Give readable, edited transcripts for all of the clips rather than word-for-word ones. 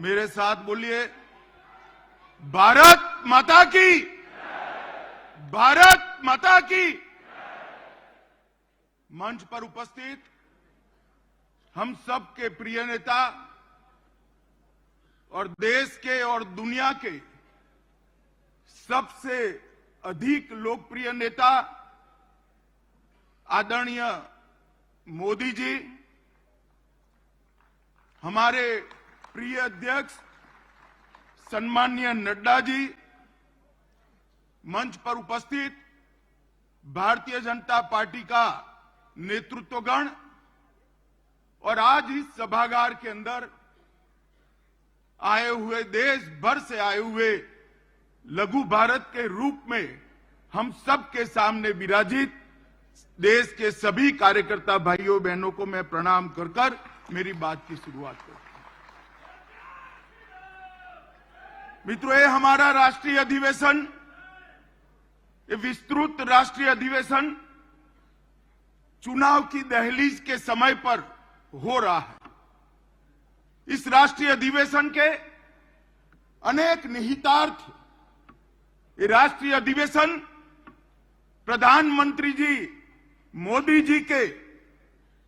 मेरे साथ बोलिए, भारत माता की, भारत माता की। मंच पर उपस्थित हम सब के प्रिय नेता और देश के और दुनिया के सबसे अधिक लोकप्रिय नेता आदरणीय मोदी जी, हमारे प्रिय अध्यक्ष सम्माननीय नड्डा जी, मंच पर उपस्थित भारतीय जनता पार्टी का नेतृत्वगण और आज इस सभागार के अंदर आए हुए, देश भर से आए हुए लघु भारत के रूप में हम सब के सामने विराजित देश के सभी कार्यकर्ता भाइयों बहनों को मैं प्रणाम कर मेरी बात की शुरुआत करता हूं। मित्रों, ये हमारा राष्ट्रीय अधिवेशन, ये विस्तृत राष्ट्रीय अधिवेशन चुनाव की दहलीज के समय पर हो रहा है। इस राष्ट्रीय अधिवेशन के अनेक निहितार्थ, ये राष्ट्रीय अधिवेशन प्रधानमंत्री जी मोदी जी के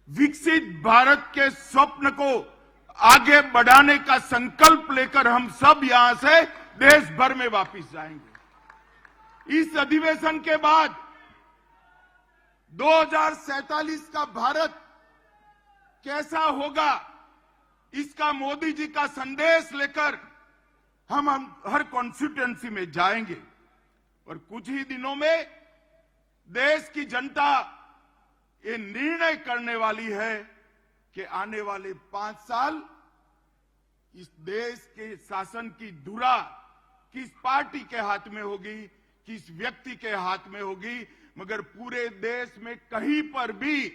विकसित भारत के स्वप्न को आगे बढ़ाने का संकल्प लेकर हम सब यहां से देश भर में वापस जाएंगे। इस अधिवेशन के बाद 2047 का भारत कैसा होगा, इसका मोदी जी का संदेश लेकर हम हर कॉन्स्टिट्यूएंसी में जाएंगे और कुछ ही दिनों में देश की जनता ये निर्णय करने वाली है कि आने वाले 5 साल इस देश के शासन की धुरा किस पार्टी के हाथ में होगी, किस व्यक्ति के हाथ में होगी। मगर पूरे देश में कहीं पर भी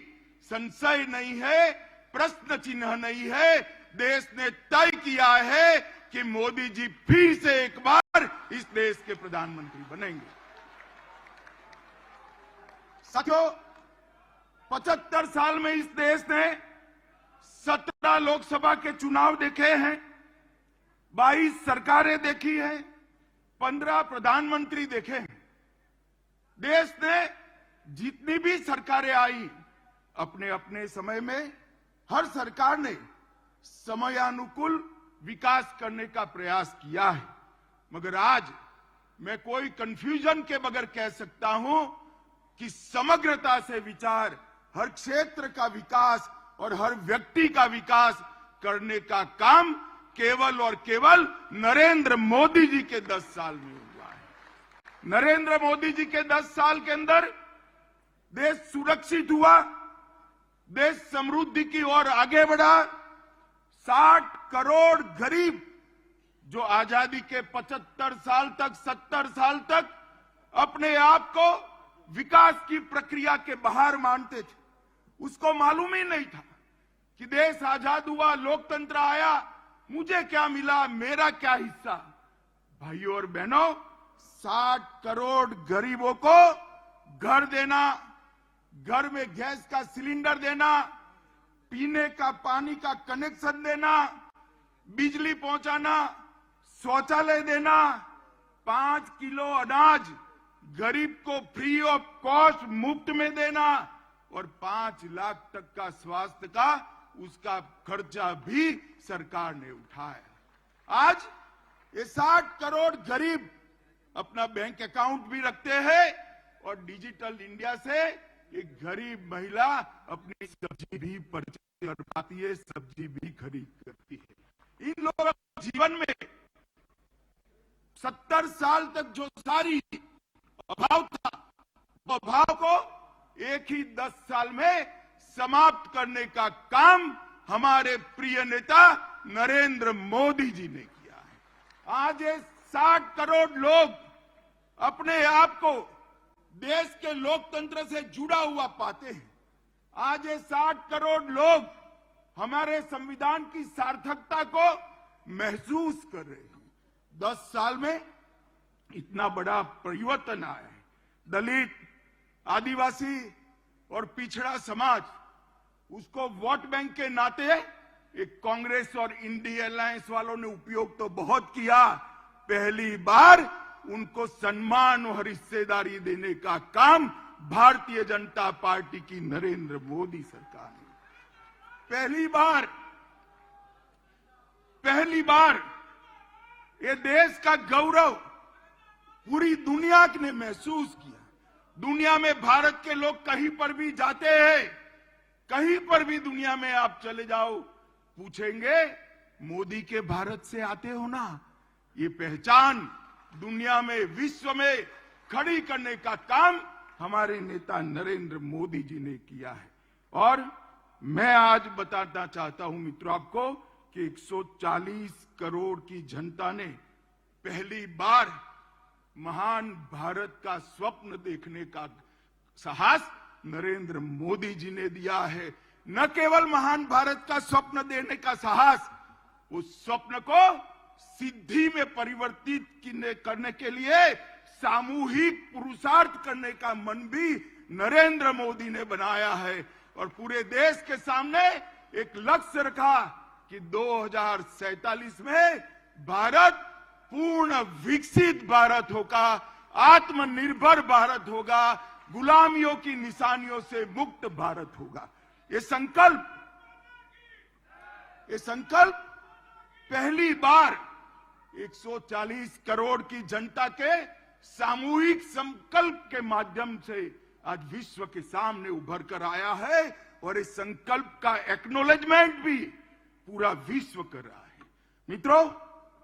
संशय नहीं है, प्रश्न चिन्ह नहीं है। देश ने तय किया है कि मोदी जी फिर से एक बार इस देश के प्रधानमंत्री बनेंगे। साथियों, 75 साल में इस देश ने 17 लोकसभा के चुनाव देखे हैं, 22 सरकारें देखी हैं, 15 प्रधानमंत्री देखे हैं। देश ने जितनी भी सरकारें आई, अपने अपने समय में हर सरकार ने समयानुकूल विकास करने का प्रयास किया है। मगर आज मैं कोई कंफ्यूजन के बगैर कह सकता हूं कि समग्रता से विचार, हर क्षेत्र का विकास और हर व्यक्ति का विकास करने का काम केवल और केवल नरेंद्र मोदी जी के 10 साल में हुआ है। नरेंद्र मोदी जी के 10 साल के अंदर देश सुरक्षित हुआ, देश समृद्धि की ओर आगे बढ़ा। 60 करोड़ गरीब जो आजादी के 75 साल तक, 70 साल तक अपने आप को विकास की प्रक्रिया के बाहर मानते थे, उसको मालूम ही नहीं था कि देश आजाद हुआ, लोकतंत्र आया, मुझे क्या मिला, मेरा क्या हिस्सा। भाइयों और बहनों, 60 करोड़ गरीबों को घर देना, घर में गैस का सिलेंडर देना, पीने का पानी का कनेक्शन देना, बिजली पहुंचाना, शौचालय देना, 5 किलो अनाज गरीब को फ्री ऑफ कॉस्ट मुफ्त में देना और 5 लाख तक का स्वास्थ्य का उसका खर्चा भी सरकार ने उठाया। आज ये 60 करोड़ गरीब अपना बैंक अकाउंट भी रखते हैं और डिजिटल इंडिया से एक गरीब महिला अपनी सब्जी भी परचेज कर पाती है, सब्जी भी खरीद करती है। इन लोगों के जीवन में 70 साल तक जो सारी अभाव था, वो अभाव को एक ही 10 साल में समाप्त करने का काम हमारे प्रिय नेता नरेंद्र मोदी जी ने किया है। आज ये 60 करोड़ लोग अपने आप को देश के लोकतंत्र से जुड़ा हुआ पाते हैं। आज ये 60 करोड़ लोग हमारे संविधान की सार्थकता को महसूस कर रहे हैं। 10 साल में इतना बड़ा परिवर्तन आया है। दलित, आदिवासी और पिछड़ा समाज उसको वोट बैंक के नाते एक कांग्रेस और इंडिया अलायंस वालों ने उपयोग तो बहुत किया, पहली बार उनको सम्मान और हिस्सेदारी देने का काम भारतीय जनता पार्टी की नरेंद्र मोदी सरकार ने पहली बार ये देश का गौरव पूरी दुनिया ने महसूस किया। दुनिया में भारत के लोग कहीं पर भी जाते हैं, कहीं पर भी दुनिया में आप चले जाओ, पूछेंगे मोदी के भारत से आते हो ना। ये पहचान दुनिया में, विश्व में खड़ी करने का काम हमारे नेता नरेंद्र मोदी जी ने किया है। और मैं आज बताना चाहता हूं मित्रों आपको कि 140 करोड़ की जनता ने पहली बार महान भारत का स्वप्न देखने का साहस नरेंद्र मोदी जी ने दिया है। न केवल महान भारत का स्वप्न देने का साहस, उस स्वप्न को सिद्धि में परिवर्तित करने के लिए सामूहिक पुरुषार्थ करने का मन भी नरेंद्र मोदी ने बनाया है। और पूरे देश के सामने एक लक्ष्य रखा कि 2047 में भारत पूर्ण विकसित भारत होगा, आत्मनिर्भर भारत होगा, गुलामियों की निशानियों से मुक्त भारत होगा। ये संकल्प पहली बार 140 करोड़ की जनता के सामूहिक संकल्प के माध्यम से आज विश्व के सामने उभर कर आया है। और इस संकल्प का एक्नॉलेजमेंट भी पूरा विश्व कर रहा है। मित्रों,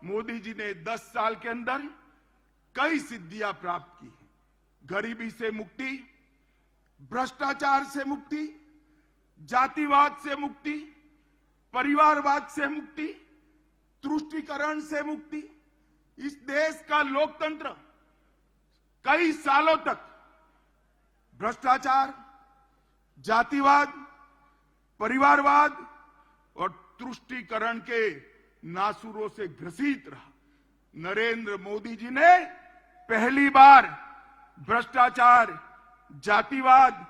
मोदी जी ने 10 साल के अंदर कई सिद्धियां प्राप्त की हैं। गरीबी से मुक्ति, भ्रष्टाचार से मुक्ति, जातिवाद से मुक्ति, परिवारवाद से मुक्ति, तुष्टीकरण से मुक्ति। इस देश का लोकतंत्र कई सालों तक भ्रष्टाचार, जातिवाद, परिवारवाद और तुष्टीकरण के नासुरों से ग्रसित रहा। नरेंद्र मोदी जी ने पहली बार भ्रष्टाचार, जातिवाद,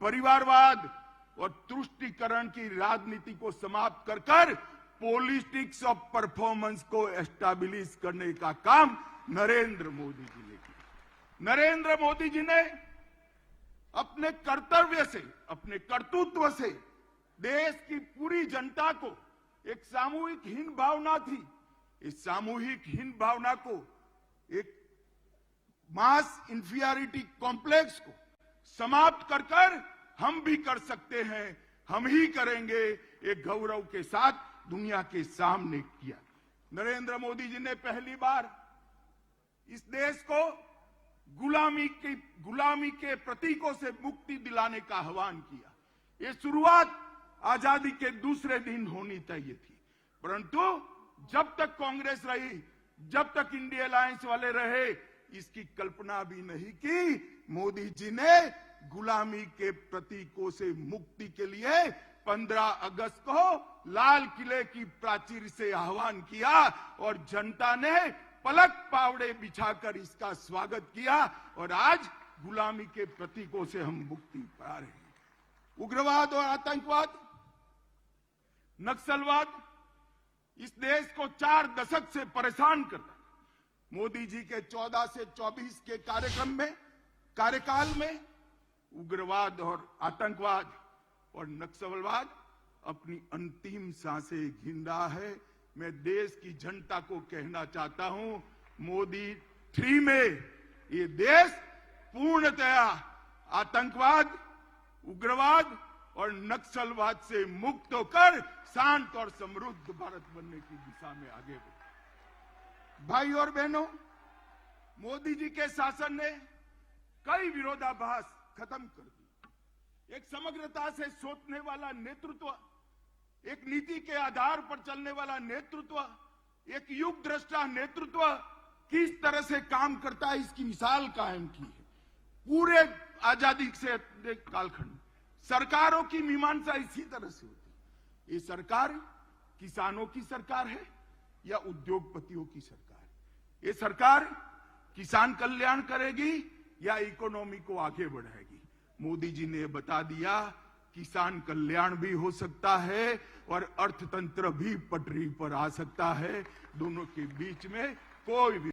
परिवारवाद और तुष्टीकरण की राजनीति को समाप्त कर पॉलिटिक्स ऑफ परफॉर्मेंस को एस्टैब्लिश करने का काम नरेंद्र मोदी जी ने किया। नरेंद्र मोदी जी ने अपने कर्तव्य से, अपने कर्तृत्व से देश की पूरी जनता को एक सामूहिक हीन भावना थी, इस सामूहिक हीन भावना को, एक मास इंफीरियरिटी कॉम्प्लेक्स को समाप्त कर हम भी कर सकते हैं, हम ही करेंगे, एक गौरव के साथ दुनिया के सामने किया। नरेंद्र मोदी जी ने पहली बार इस देश को गुलामी के प्रतीकों से मुक्ति दिलाने का आह्वान किया। ये शुरुआत आजादी के दूसरे दिन होनी चाहिए थी, परंतु जब तक कांग्रेस रही, जब तक इंडिया अलायंस वाले रहे, इसकी कल्पना भी नहीं की। मोदी जी ने गुलामी के प्रतीकों से मुक्ति के लिए 15 अगस्त को लाल किले की प्राचीर से आह्वान किया और जनता ने पलक पावड़े बिछाकर इसका स्वागत किया। और आज गुलामी के प्रतीकों से हम मुक्ति पा रहे हैं। उग्रवाद और आतंकवाद, नक्सलवाद इस देश को 4 दशक से परेशान करता है। मोदी जी के 14 से 24 के कार्यकाल में उग्रवाद और आतंकवाद और नक्सलवाद अपनी अंतिम सांसें गिन रहा है। मैं देश की जनता को कहना चाहता हूं, मोदी 3 में ये देश पूर्णतया आतंकवाद, उग्रवाद और नक्सलवाद से मुक्त होकर शांत और समृद्ध भारत बनने की दिशा में आगे बढ़े। भाई और बहनों, मोदी जी के शासन ने कई विरोधाभास खत्म कर दी। एक समग्रता से सोचने वाला नेतृत्व, एक नीति के आधार पर चलने वाला नेतृत्व, एक युग दृष्टा नेतृत्व किस तरह से काम करता है, इसकी मिसाल कायम की है। पूरे आजादी से कालखंड सरकारों की मीमांसा इसी तरह से होती है। ये सरकार किसानों की सरकार है या उद्योगपतियों की सरकार है? ये सरकार किसान कल्याण करेगी या इकोनॉमी को आगे बढ़ाएगी? मोदी जी ने बता दिया किसान कल्याण भी हो सकता है और अर्थतंत्र भी पटरी पर आ सकता है। दोनों के बीच में कोई भी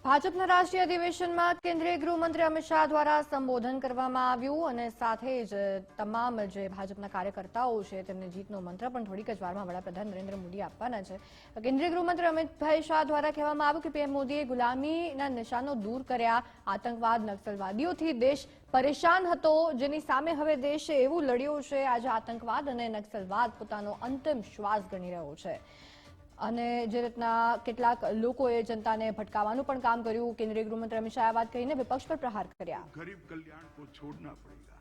ભાજપના રાષ્ટ્રીય અધિવેશનમાં કેન્દ્રીય ગૃહમંત્રી અમિત શાહ દ્વારા સંબોધન કરવામાં આવ્યું અને સાથે જ તમામ જે ભાજપના કાર્યકર્તાઓ છે તેમને જીતનો મંત્ર પણ થોડીક જ વારમાં વડાપ્રધાન નરેન્દ્ર મોદી આપવાના છે। કેન્દ્રીય ગૃહમંત્રી અમિતભાઈ શાહ દ્વારા કહેવામાં આવ્યું કે પીએમ મોદીએ ગુલામીના નિશાનો દૂર કર્યા, આતંકવાદ નક્સલવાદીઓથી દેશ પરેશાન હતો, જેની સામે હવે દેશે એવું લડ્યો છે। આજે આતંકવાદ અને નક્સલવાદ પોતાનો અંતિમ શ્વાસ ગણી રહ્યો છે અને જે રીતના કેટલાક લોકોએ જનતાને ભટકાવવાનું પણ કામ કર્યું। કેન્દ્રીય ગૃહમંત્રી અમિત શાહે વાત કહીને વિપક્ષ પર પ્રહાર કર્યા। गरीब कल्याण को छोड़ना पड़ेगा।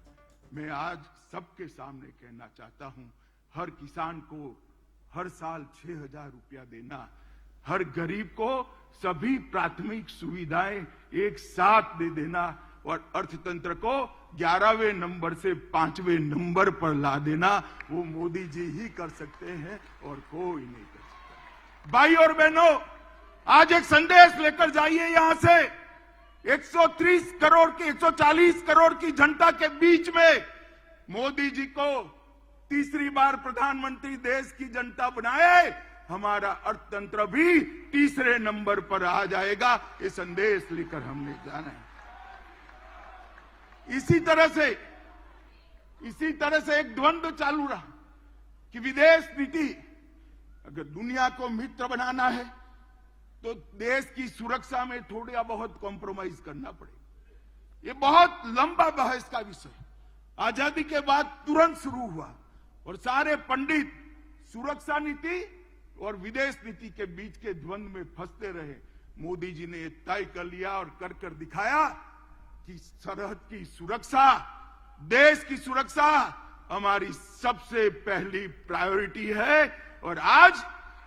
मैं आज सबके सामने कहना चाहता हूं, हर किसान को हर साल 6,000 रुपया देना, हर गरीब को सभी प्राथमिक सुविधाएं एक साथ दे देना और अर्थतंत्र को 11वें नंबर से 5वें नंबर पर ला देना, वो मोदी जी ही कर सकते हैं और कोई नहीं कर सकता। भाई और बहनों, आज एक संदेश लेकर जाइए यहां से। 130 करोड़ की 140 करोड़ की जनता के बीच में मोदी जी को तीसरी बार प्रधानमंत्री देश की जनता बनाए, हमारा अर्थतंत्र भी तीसरे नंबर पर आ जाएगा। ये संदेश लेकर हमने जाना है। इसी तरह से एक द्वंद्व चालू रहा कि विदेश नीति, अगर दुनिया को मित्र बनाना है तो देश की सुरक्षा में थोड़ा बहुत कॉम्प्रोमाइज करना पड़ेगा। ये बहुत लंबा बहस का विषय आजादी के बाद तुरंत शुरू हुआ और सारे पंडित सुरक्षा नीति और विदेश नीति के बीच के द्वंद्व में फंसते रहे। मोदी जी ने तय कर लिया और कर दिखाया कि सरहद की सुरक्षा, देश की सुरक्षा हमारी सबसे पहली प्रायोरिटी है। और आज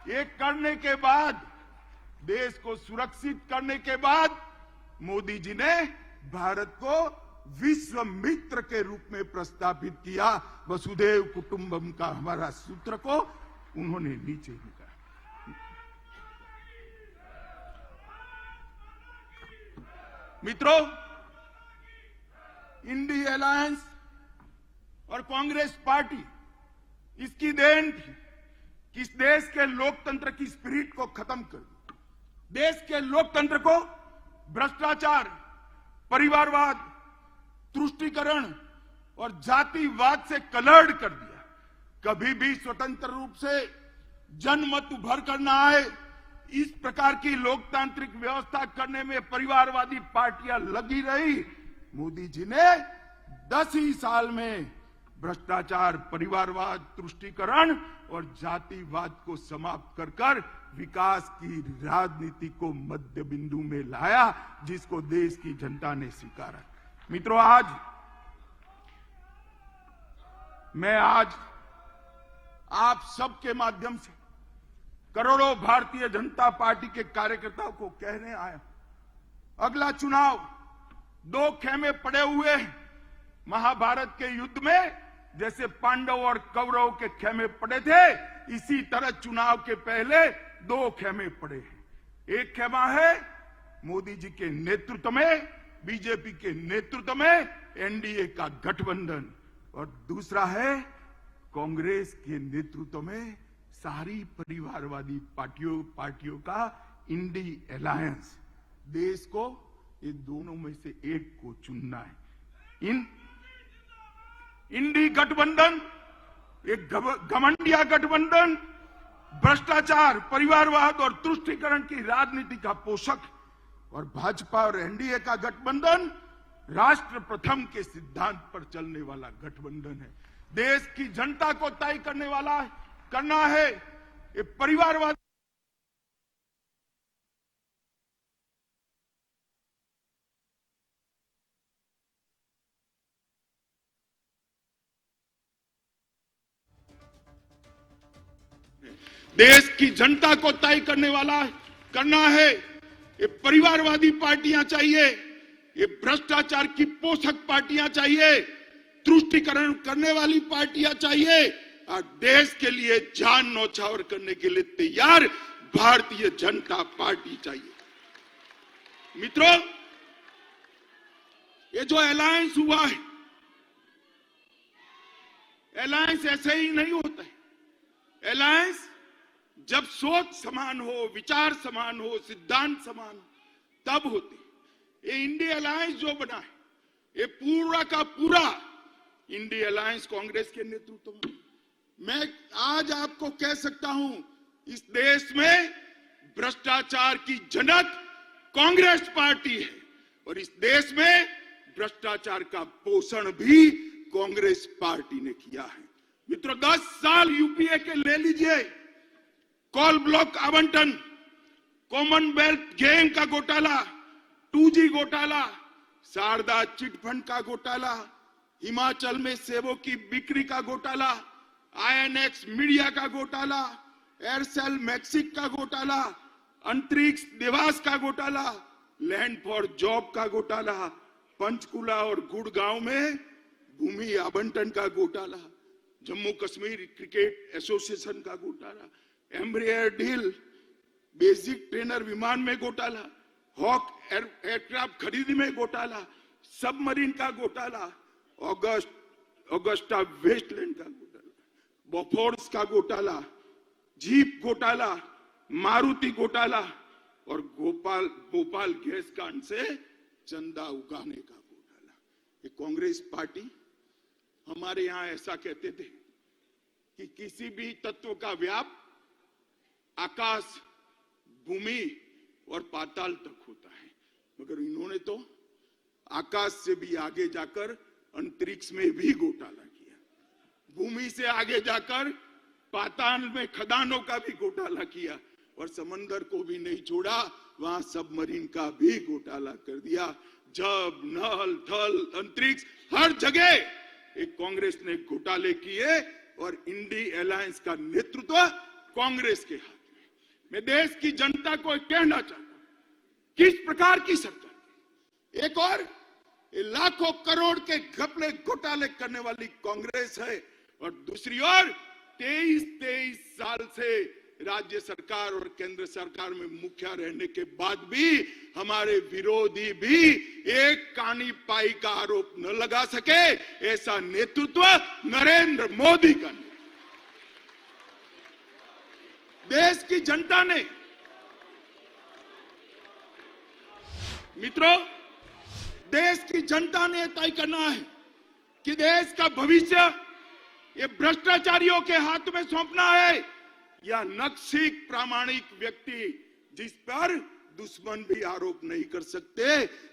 ये करने के बाद, देश को सुरक्षित करने के बाद, मोदी जी ने भारत को विश्व मित्र के रूप में प्रस्तावित किया। वसुधैव कुटुंबकम का हमारा सूत्र को उन्होंने नीचे लिखा। मित्रों, इंडिया अलायंस और कांग्रेस पार्टी इसकी देन थी कि इस देश के लोकतंत्र की स्पिरिट को खत्म कर दिया। देश के लोकतंत्र को भ्रष्टाचार, परिवारवाद, तुष्टीकरण और जातिवाद से कलर्ड कर दिया। कभी भी स्वतंत्र रूप से जनमत उभर कर न आए, इस प्रकार की लोकतांत्रिक व्यवस्था करने में परिवारवादी पार्टियां लगी रही। मोदी जी ने 10 ही साल में भ्रष्टाचार, परिवारवाद, तुष्टीकरण और जातिवाद को समाप्त कर विकास की राजनीति को मध्य बिंदु में लाया, जिसको देश की जनता ने स्वीकारा। मित्रों, मैं आज आप सबके माध्यम से करोड़ों भारतीय जनता पार्टी के कार्यकर्ताओं को कहने आया, अगला चुनाव 2 खेमे पड़े हुए हैं। महाभारत के युद्ध में जैसे पांडव और कौरव के खेमे पड़े थे, इसी तरह चुनाव के पहले 2 खेमे पड़े हैं। एक खेमा है मोदी जी के नेतृत्व में, बीजेपी के नेतृत्व में एनडीए का गठबंधन, और दूसरा है कांग्रेस के नेतृत्व में सारी परिवारवादी पार्टियों का इंडी अलायंस। देश को ये दोनों में से एक को चुनना है। इंडी गठबंधन एक घमंडिया गठबंधन, भ्रष्टाचार, परिवारवाद और तुष्टीकरण की राजनीति का पोषक, और भाजपा और एनडीए का गठबंधन राष्ट्र प्रथम के सिद्धांत पर चलने वाला गठबंधन है। देश की जनता को तय करना है ये परिवारवाद। देश की जनता को तय करना है ये परिवारवादी पार्टियां चाहिए, ये भ्रष्टाचार की पोषक पार्टियां चाहिए, तुष्टीकरण करने वाली पार्टियां चाहिए और देश के लिए जान न्यौछावर करने के लिए तैयार भारतीय जनता पार्टी चाहिए। मित्रों, ये जो अलायंस हुआ है, अलायंस ऐसे ही नहीं होता है। अलायंस जब सोच समान हो, विचार समान हो, सिद्धांत समान हो, तब होते। ये इंडिया अलायंस जो बना है, ये पूरा का पूरा इंडिया अलायंस कांग्रेस के नेतृत्व में। मैं आज आपको कह सकता हूं, इस देश में भ्रष्टाचार की जनक कांग्रेस पार्टी है और इस देश में भ्रष्टाचार का पोषण भी कांग्रेस पार्टी ने किया है। मित्रों, 10 साल यूपीए के ले लीजिए, कॉल ब्लॉक आवंटन, कॉमनवेल्थ गेम का घोटाला, 2G घोटाला, शारदा चिटफंड का घोटाला, हिमाचल में सेबों की बिक्री का घोटाला, INX मीडिया का घोटाला, एयरसेल मैक्सिक का घोटाला, अंतरिक्ष निवास का घोटाला, लैंड फॉर जॉब का घोटाला, पंचकुला और गुड़गांव में भूमि आवंटन का घोटाला, जम्मू कश्मीर क्रिकेट एसोसिएशन का घोटाला, एम्ब्रियर डील, बेसिक ट्रेनर विमान में घोटाला, हॉक एयरक्राफ्ट खरीदी में घोटाला, सबमरीन का घोटाला, ऑगस्टा वेस्टलैंड का घोटाला, बोफोर्स का घोटाला, जीप घोटाला, मारुति घोटाला और भोपाल गैस कांड से चंदा उगाने का घोटाला। ये कांग्रेस पार्टी, हमारे यहां ऐसा कहते थे कि किसी भी तत्व का व्याप आकाश, भूमि और पाताल तक होता है, मगर इन्होंने तो आकाश से भी आगे जाकर अंतरिक्ष में भी घोटाला किया, भूमि से आगे जाकर पाताल में खदानों का भी घोटाला किया और समंदर को भी नहीं छोड़ा, वहां सबमरीन का भी घोटाला कर दिया। जब नल थल अंतरिक्ष हर जगह एक कांग्रेस ने घोटाले किए और इंडिया अलायंस का नेतृत्व कांग्रेस के हाथ में। मैं देश की जनता को कहना चाहता हूं, किस प्रकार की सरकार, एक और लाखों करोड़ के घपले घोटाले करने वाली कांग्रेस है और दूसरी ओर 23 साल से राज्य सरकार और केंद्र सरकार में मुखिया रहने के बाद भी हमारे विरोधी भी एक कानी पाई का आरोप न लगा सके, ऐसा नेतृत्व नरेंद्र मोदी का। देश की जनता ने, मित्रों, देश की जनता ने तय करना है कि देश का भविष्य ये भ्रष्टाचारियों के हाथ में सौंपना है या नक्सिक प्रामाणिक व्यक्ति जिस पर दुश्मन भी आरोप नहीं कर सकते,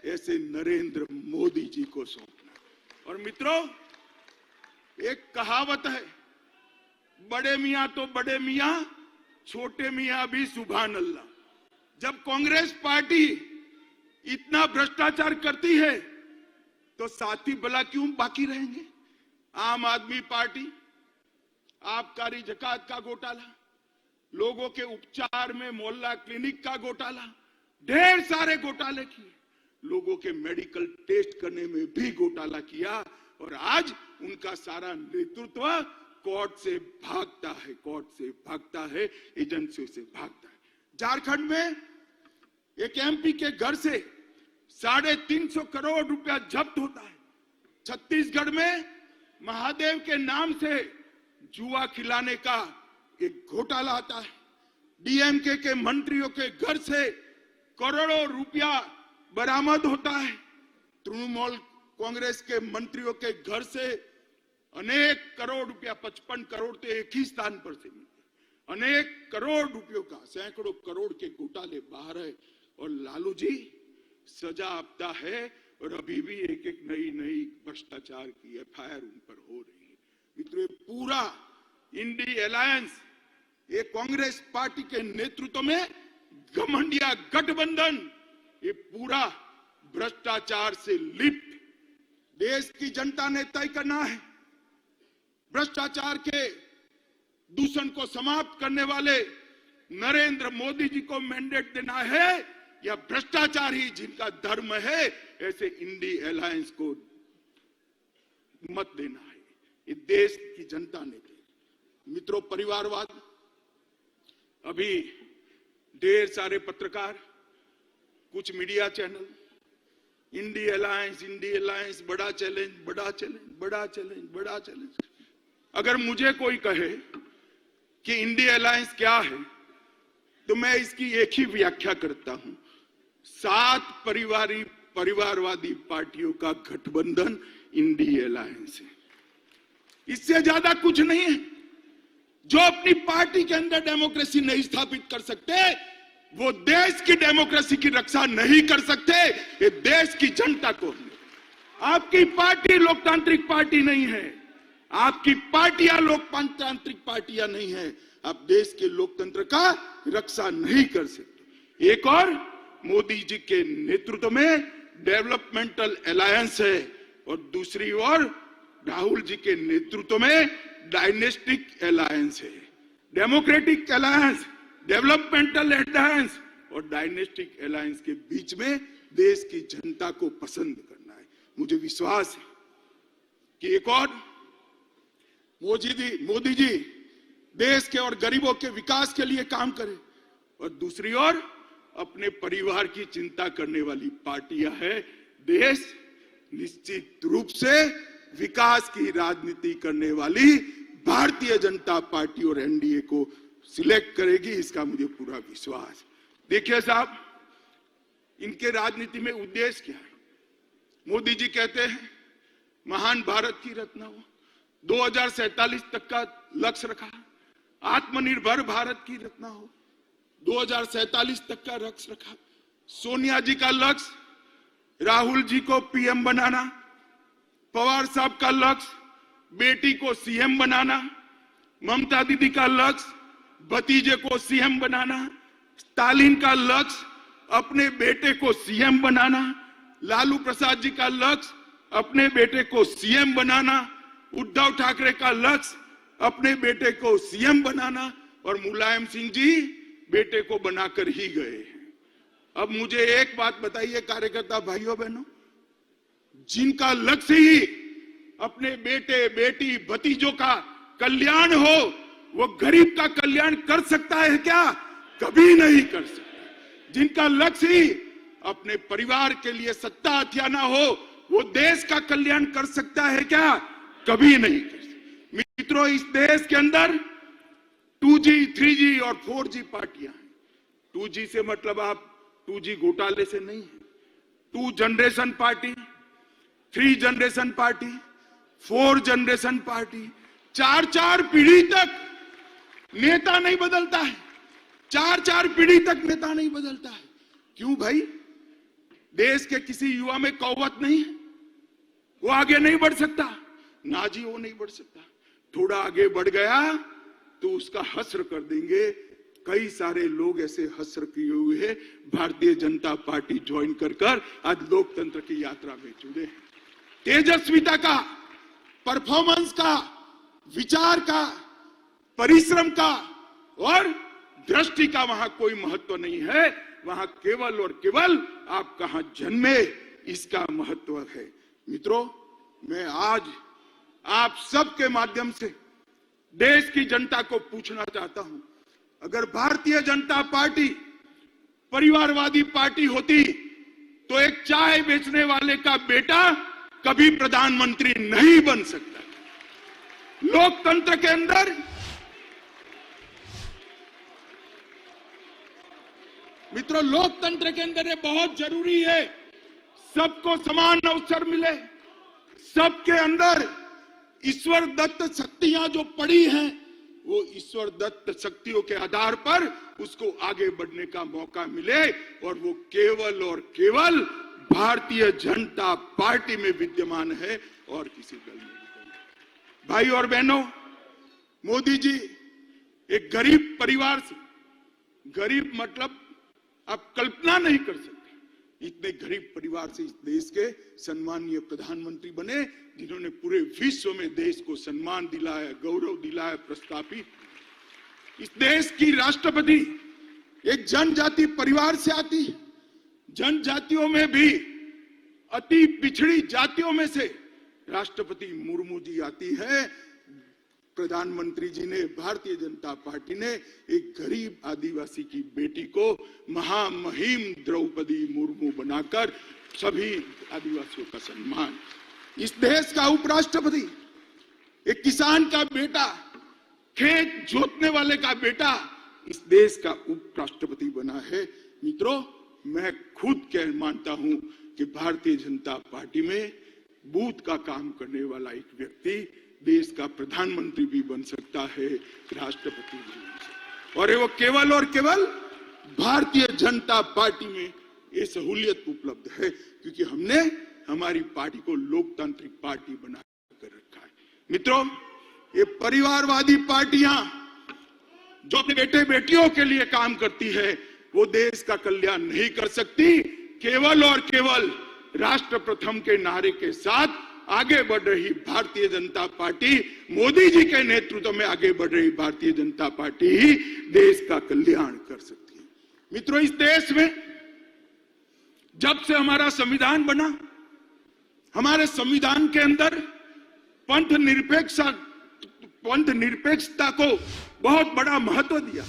ऐसे नरेंद्र मोदी जी को सौंपना। और मित्रों, एक कहावत है, बड़े मियां तो बड़े मियां, छोटे मियां भी सुभान अल्लाह। जब कांग्रेस पार्टी इतना भ्रष्टाचार करती है तो साथी भला क्यों बाकी रहेंगे? आम आदमी पार्टी आबकारी जकात का घोटाला, लोगों के उपचार में मोहल्ला क्लिनिक का घोटाला, ढेर सारे घोटाले किए, लोगों के मेडिकल टेस्ट करने में भी घोटाला किया और आज उनका सारा नेतृत्व कोर्ट से भागता है, एजेंसियों से भागता है। झारखंड में एक MP के घर से 350 करोड़ रुपया जब्त होता है। छत्तीसगढ़ में महादेव के नाम से जुआ खिलाने का एक घोटाला आता है। DMK के मंत्रियों के घर से करोड़ों रुपया बरामद होता है। तृणमूल कांग्रेस के मंत्रियों के घर से अनेक करोड़ रुपया, 55 करोड़ तो एक ही स्थान पर से मिलते, अनेक करोड़ रुपयों का, सैकड़ों करोड़ के घोटाले बाहर है और लालू जी सजा आपता है और अभी भी एक नई भ्रष्टाचार की FIR उन पर हो रही है। मित्रों, पूरा इंडिया अलायंस ये कांग्रेस पार्टी के नेतृत्व में घमंडिया गठबंधन, ये पूरा भ्रष्टाचार से लिप्त। देश की जनता ने तय करना है, भ्रष्टाचार के दूषण को समाप्त करने वाले नरेंद्र मोदी जी को मैंडेट देना है या भ्रष्टाचार ही जिनका धर्म है ऐसे इंडी अलायंस को मत देना है। ये देश की जनता ने दी। मित्रों, परिवारवाद, अभी ढेर सारे पत्रकार, कुछ मीडिया चैनल, इंडी अलायंस बड़ा चैलेंज, बड़ा चैलेंज, बड़ा चैलेंज, बड़ा चैलेंज। अगर मुझे कोई कहे कि इंडी अलायंस क्या है, तो मैं इसकी एक ही व्याख्या करता हूं। 7 परिवारवादी पार्टियों का गठबंधन इंडी अलायंस है। इससे ज्यादा कुछ नहीं है। जो अपनी पार्टी के अंदर डेमोक्रेसी नहीं स्थापित कर सकते, वो देश की डेमोक्रेसी की रक्षा नहीं कर सकते। ये देश की जनता को, आपकी पार्टी लोकतांत्रिक पार्टी नहीं है, आपकी पार्टियां लोकतांत्रिक पार्टियां नहीं है। आप देश के लोकतंत्र का रक्षा नहीं कर सकते। एक और मोदी जी के नेतृत्व में डेवलपमेंटल अलायंस है और दूसरी ओर राहुल जी के नेतृत्व में डायनेस्टिक अलायंस है। डेमोक्रेटिक अलायंस, डेवलपमेंटल अलायंस और डायनेस्टिक अलायंस के बीच में देश की जनता को पसंद करना है। मुझे विश्वास है कि एक और मोदी जी देश के और गरीबों के विकास के लिए काम करें और दूसरी ओर अपने परिवार की चिंता करने वाली पार्टियां है। देश निश्चित रूप से विकास की राजनीति करने वाली भारतीय जनता पार्टी और एनडीए को सिलेक्ट करेगी, इसका मुझे पूरा विश्वास। देखिए साहब, इनके राजनीति में उद्देश्य क्या है? मोदी जी कहते हैं महान भारत की रचना हो, 2047 तक का लक्ष्य रखा, आत्मनिर्भर भारत की रचना हो, 2047 तक का लक्ष्य रखा। सोनिया जी का लक्ष्य राहुल जी को पीएम बनाना, पवार साहब का लक्ष्य बेटी को सीएम बनाना, ममता दीदी का लक्ष्य भतीजे को सीएम बनाना, स्टालिन का लक्ष्य अपने बेटे को सीएम बनाना, लालू प्रसाद जी का लक्ष्य अपने बेटे को सीएम बनाना, उद्धव ठाकरे का लक्ष्य अपने बेटे को सीएम बनाना और मुलायम सिंह जी बेटे को बनाकर ही गए हैं। अब मुझे एक बात बताइए कार्यकर्ता भाइयों बहनों, जिनका लक्ष्य ही अपने बेटे बेटी भतीजों का कल्याण हो, वो गरीब का कल्याण कर सकता है क्या? कभी नहीं कर सकता। जिनका लक्ष्य ही अपने परिवार के लिए सत्ता हथियाना हो, वो देश का कल्याण कर सकता है क्या? कभी नहीं कर सकता। मित्रों, इस देश के अंदर 2G, 3G और 4G पार्टियां हैं। 2G से मतलब आप 2G घोटाले से नहीं है। 2 generation party, 3 generation party, 4 generation party, 4 पीढ़ी तक नेता नहीं बदलता है। 4 पीढ़ी तक नेता नहीं बदलता है। क्यों भाई? देश के किसी युवा में कौवत नहीं है, वो आगे नहीं बढ़ सकता? ना जी, वो नहीं बढ़ सकता। थोड़ा आगे बढ़ गया तो उसका हस्र कर देंगे। कई सारे लोग ऐसे हस्र किए हुए हैं, भारतीय जनता पार्टी ज्वाइन कर आज लोकतंत्र की यात्रा में जुड़े हैं। तेजस्विता का, परफॉर्मेंस का, विचार का, परिश्रम का और दृष्टि का वहां कोई महत्व नहीं है। वहां केवल और केवल आप कहां जन्मे, इसका महत्व है। मित्रों, मैं आज आप सबके माध्यम से देश की जनता को पूछना चाहता हूं, अगर भारतीय जनता पार्टी परिवारवादी पार्टी होती तो एक चाय बेचने वाले का बेटा कभी प्रधानमंत्री नहीं बन सकता। लोकतंत्र के अंदर मित्रों, लोकतंत्र के अंदर ये बहुत जरूरी है, सबको समान अवसर मिले, सबके अंदर ईश्वर दत्त शक्तियां जो पड़ी हैं, वो ईश्वर दत्त शक्तियों के आधार पर उसको आगे बढ़ने का मौका मिले और वो केवल और केवल भारतीय जनता पार्टी में विद्यमान है और किसी दल में नहीं। भाई और बहनों, मोदी जी एक गरीब परिवार से, गरीब मतलब आप कल्पना नहीं कर सकते, इतने गरीब परिवार से इस देश के सम्मानीय प्रधानमंत्री बने, जिन्होंने पूरे विश्व में देश को सम्मान दिलाया, गौरव दिलाया, प्रस्थापित। इस देश की राष्ट्रपति एक जनजाति परिवार से आती है। जनजातियों में भी अति पिछड़ी जातियों में से राष्ट्रपति मुर्मू जी आती है। प्रधानमंत्री जी ने, भारतीय जनता पार्टी ने एक गरीब आदिवासी की बेटी को महामहिम द्रौपदी मुर्मू बनाकर सभी आदिवासियों का सम्मान। इस देश का उपराष्ट्रपति एक किसान का बेटा, खेत जोतने वाले का बेटा इस देश का उपराष्ट्रपति बना है। मित्रों, मैं खुद कह मानता हूं कि भारतीय जनता पार्टी में बूथ का काम करने वाला एक व्यक्ति देश का प्रधानमंत्री भी बन सकता है, राष्ट्रपति भी बन सकता है। और वो केवल और केवल भारतीय जनता पार्टी में ये सहूलियत उपलब्ध है, क्योंकि हमने हमारी पार्टी को लोकतांत्रिक पार्टी बना कर रखा है। मित्रों, ये परिवारवादी पार्टियां जो अपने बेटे बेटियों के लिए काम करती है, वो देश का कल्याण नहीं कर सकती। केवल और केवल राष्ट्र प्रथम के नारे के साथ आगे बढ़ रही भारतीय जनता पार्टी, मोदी जी के नेतृत्व में आगे बढ़ रही भारतीय जनता पार्टी ही देश का कल्याण कर सकती है। मित्रों, इस देश में जब से हमारा संविधान बना, हमारे संविधान के अंदर पंथ निरपेक्षता को बहुत बड़ा महत्व दिया।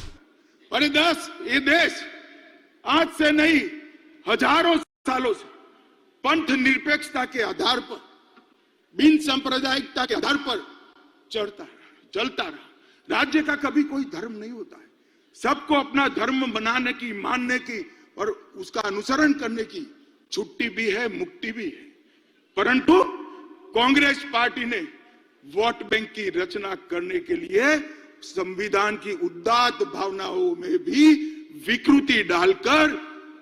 और ये देश आज से नहीं, हजारों सालों से पंथ निरपेक्षता के आधार पर, बिन सांप्रदायिकता के आधार पर चलता रहा। राज्य का कभी कोई धर्म नहीं होता है। सबको अपना धर्म बनाने की, मानने की और उसका अनुसरण करने की छुट्टी भी है, मुक्ति भी है। परंतु कांग्रेस पार्टी ने वोट बैंक की रचना करने के लिए संविधान की उदात्त भावनाओं में भी विकृति डालकर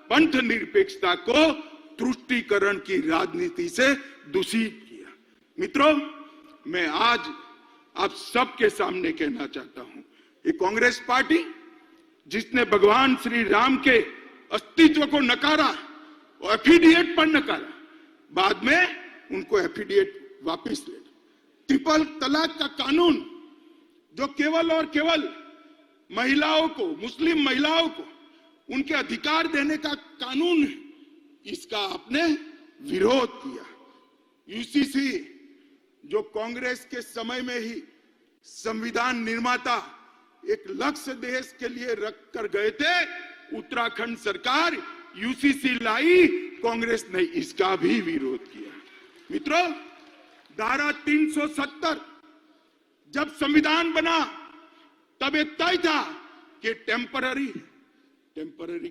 पंथ निरपेक्षता को तुष्टीकरण की राजनीति से दूषित किया। मित्रों, मैं आज आप सबके सामने कहना चाहता हूं, ये कांग्रेस पार्टी जिसने भगवान श्री राम के अस्तित्व को नकारा और एफिडेविट पर नकारा, बाद में उनको एफिडेविट वापस ले। ट्रिपल तलाक का कानून जो केवल और केवल महिलाओं को, मुस्लिम महिलाओं को उनके अधिकार देने का कानून है, इसका आपने विरोध किया। यूसीसी जो कांग्रेस के समय में ही संविधान निर्माता एक लक्ष्य देश के लिए रख कर गए थे, उत्तराखंड सरकार यूसीसी लाई, कांग्रेस ने इसका भी विरोध किया। मित्रों, धारा 370 जब संविधान बना तब ये तय था कि टेम्पररी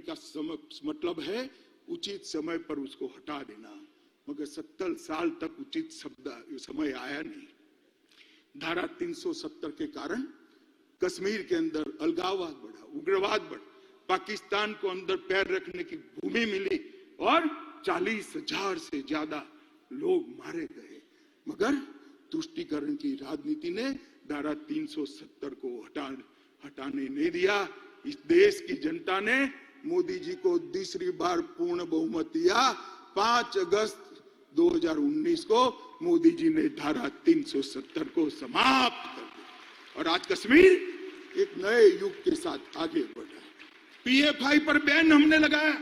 का मतलब है उचित समय पर उसको हटा देना, मगर 70 साल तक उचित समय आया नहीं। धारा 370 के कारण कश्मीर के अंदर अलगाववाद बढ़ा, उग्रवाद बढ़ा, पाकिस्तान को अंदर पैर रखने की भूमि मिली और 40,000 से ज्यादा लोग मारे गए। मगर तुष्टीकरण की राजनीति ने धारा 370 को हटाने नहीं दिया। इस देश की जनता ने मोदी जी को तीसरी बार पूर्ण बहुमत दिया। 5 अगस्त 2019 को मोदी जी ने धारा 370 को समाप्त कर दिया और आज कश्मीर एक नए युग के साथ आगे बढ़ रहा है। पीएफआई पर बैन हमने लगाया,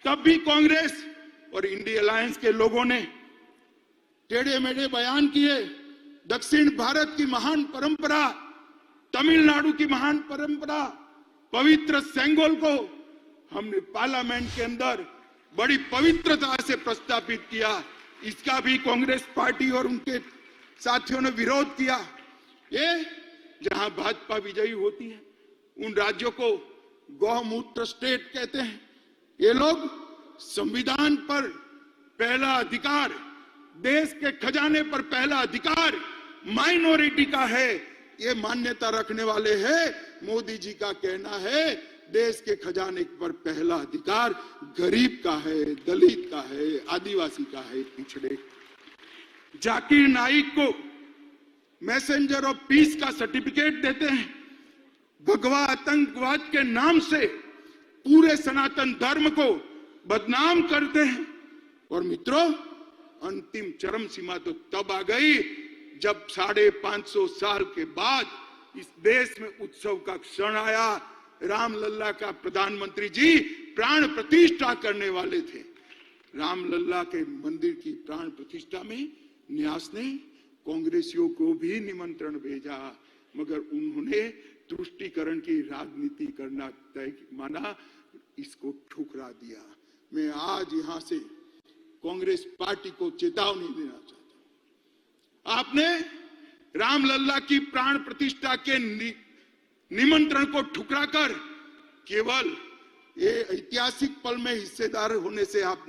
तब भी कांग्रेस और इंडिया अलायंस के लोगों ने टेढ़े मेढ़े बयान किए। दक्षिण भारत की महान परंपरा, तमिलनाडु की महान परंपरा, पवित्र सेंगोल को हमने पार्लियामेंट के अंदर बड़ी पवित्रता से प्रस्तावित किया। इसका भी कांग्रेस पार्टी और उनके साथियों ने विरोध किया। ये जहां भाजपा विजयी होती है, उन राज्यों को गौमूत्र स्टेट कहते हैं। ये लोग संविधान पर पहला अधिकार, देश के खजाने पर पहला अधिकार माइनॉरिटी का है, ये मान्यता रखने वाले हैं। मोदी जी का कहना है देश के खजाने पर पहला अधिकार गरीब का है, दलित का है, आदिवासी का है, पिछड़े। जाकिर नाइक को मैसेंजर ऑफ पीस का सर्टिफिकेट देते हैं। भगवा आतंकवाद के नाम से पूरे सनातन धर्म को बदनाम करते हैं। और मित्रों, अंतिम चरम सीमा तो तब आ गई जब 550 साल के बाद इस देश में उत्सव का क्षण आया। रामलला का प्रधानमंत्री जी प्राण प्रतिष्ठा करने वाले थे। रामलल्ला के मंदिर की प्राण प्रतिष्ठा में न्यास ने कांग्रेसियों को भी निमंत्रण भेजा, मगर उन्होंने तुष्टीकरण की राजनीति करना तय माना, इसको ठुकरा दिया। मैं आज यहां से कांग्रेस पार्टी को चेतावनी देना चाहता हूं। आपने रामलल्ला की प्राण प्रतिष्ठा के निमंत्रण को ठुकराकर केवल ये ऐतिहासिक पल में हिस्सेदार होने से आप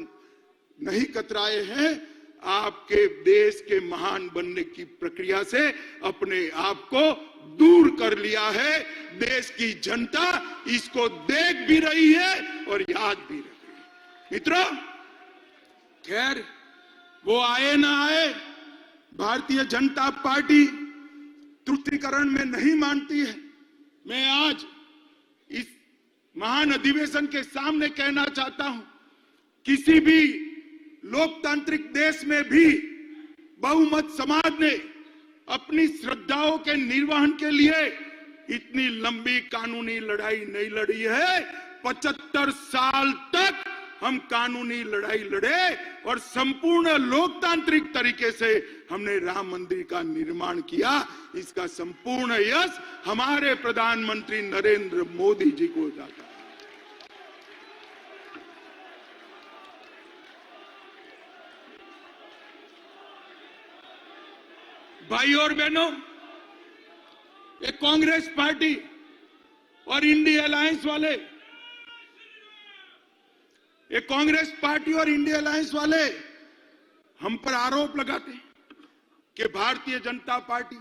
नहीं कतराए हैं, आपके देश के महान बनने की प्रक्रिया से अपने आप को दूर कर लिया है। देश की जनता इसको देख भी रही है और याद भी रही है। मित्रों, खैर वो आए ना आए, भारतीय जनता पार्टी तुष्टीकरण में नहीं मानती है। मैं आज इस महान अधिवेशन के सामने कहना चाहता हूं, किसी भी लोकतांत्रिक देश में भी बहुमत समाज ने अपनी श्रद्धाओं के निर्वहन के लिए इतनी लंबी कानूनी लड़ाई नहीं लड़ी है। 75 साल तक हम कानूनी लड़ाई लड़े और संपूर्ण लोकतांत्रिक तरीके से हमने राम मंदिर का निर्माण किया। इसका संपूर्ण यश हमारे प्रधानमंत्री नरेंद्र मोदी जी को जाता है। भाई और बहनों, ये कांग्रेस पार्टी और इंडिया अलायंस वाले, ये कांग्रेस पार्टी और इंडिया अलायंस वाले हम पर आरोप लगाते हैं कि भारतीय जनता पार्टी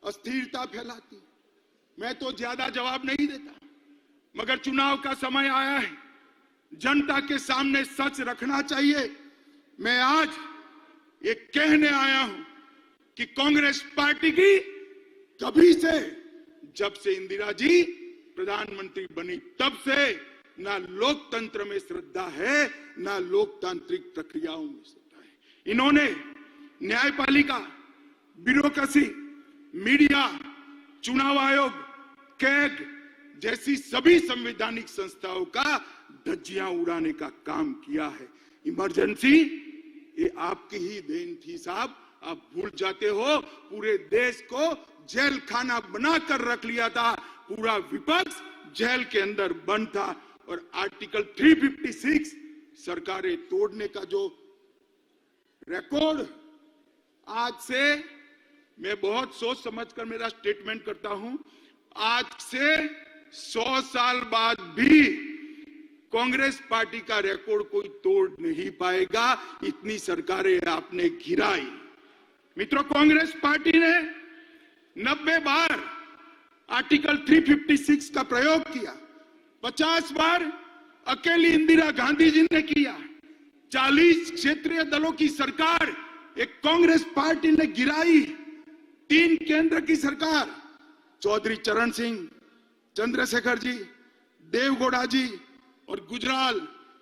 अस्थिरता फैलाती। मैं तो ज्यादा जवाब नहीं देता, मगर चुनाव का समय आया है, जनता के सामने सच रखना चाहिए। मैं आज ये कहने आया हूं कि कांग्रेस पार्टी की कभी से, जब से इंदिरा जी प्रधानमंत्री बनी तब से ना लोकतंत्र में श्रद्धा है, ना लोकतांत्रिक प्रक्रियाओं में श्रद्धा है। इन्होंने न्यायपालिका, ब्यूरोक्रेसी, मीडिया, चुनाव आयोग, कैग जैसी सभी संवैधानिक संस्थाओं का धज्जियां उड़ाने का काम किया है। इमरजेंसी ये आपकी ही देन थी साहब, आप भूल जाते हो। पूरे देश को जेल खाना बनाकर रख लिया था, पूरा विपक्ष जेल के अंदर बंद था और आर्टिकल 356 सरकारें तोड़ने का जो रिकॉर्ड, आज से मैं बहुत सोच समझकर मेरा स्टेटमेंट करता हूं, आज से 100 साल बाद भी कांग्रेस पार्टी का रिकॉर्ड कोई तोड़ नहीं पाएगा। इतनी सरकारें आपने गिराई। मित्रों, कांग्रेस पार्टी ने 90 बार आर्टिकल 356 का प्रयोग किया, 50 बार अकेली इंदिरा गांधी जी ने किया। 40 क्षेत्रीय दलों की सरकार एक कांग्रेस पार्टी ने गिराई। 3 केंद्र की सरकार, चौधरी चरण सिंह, चंद्रशेखर जी, देवगौड़ा जी और गुजराल,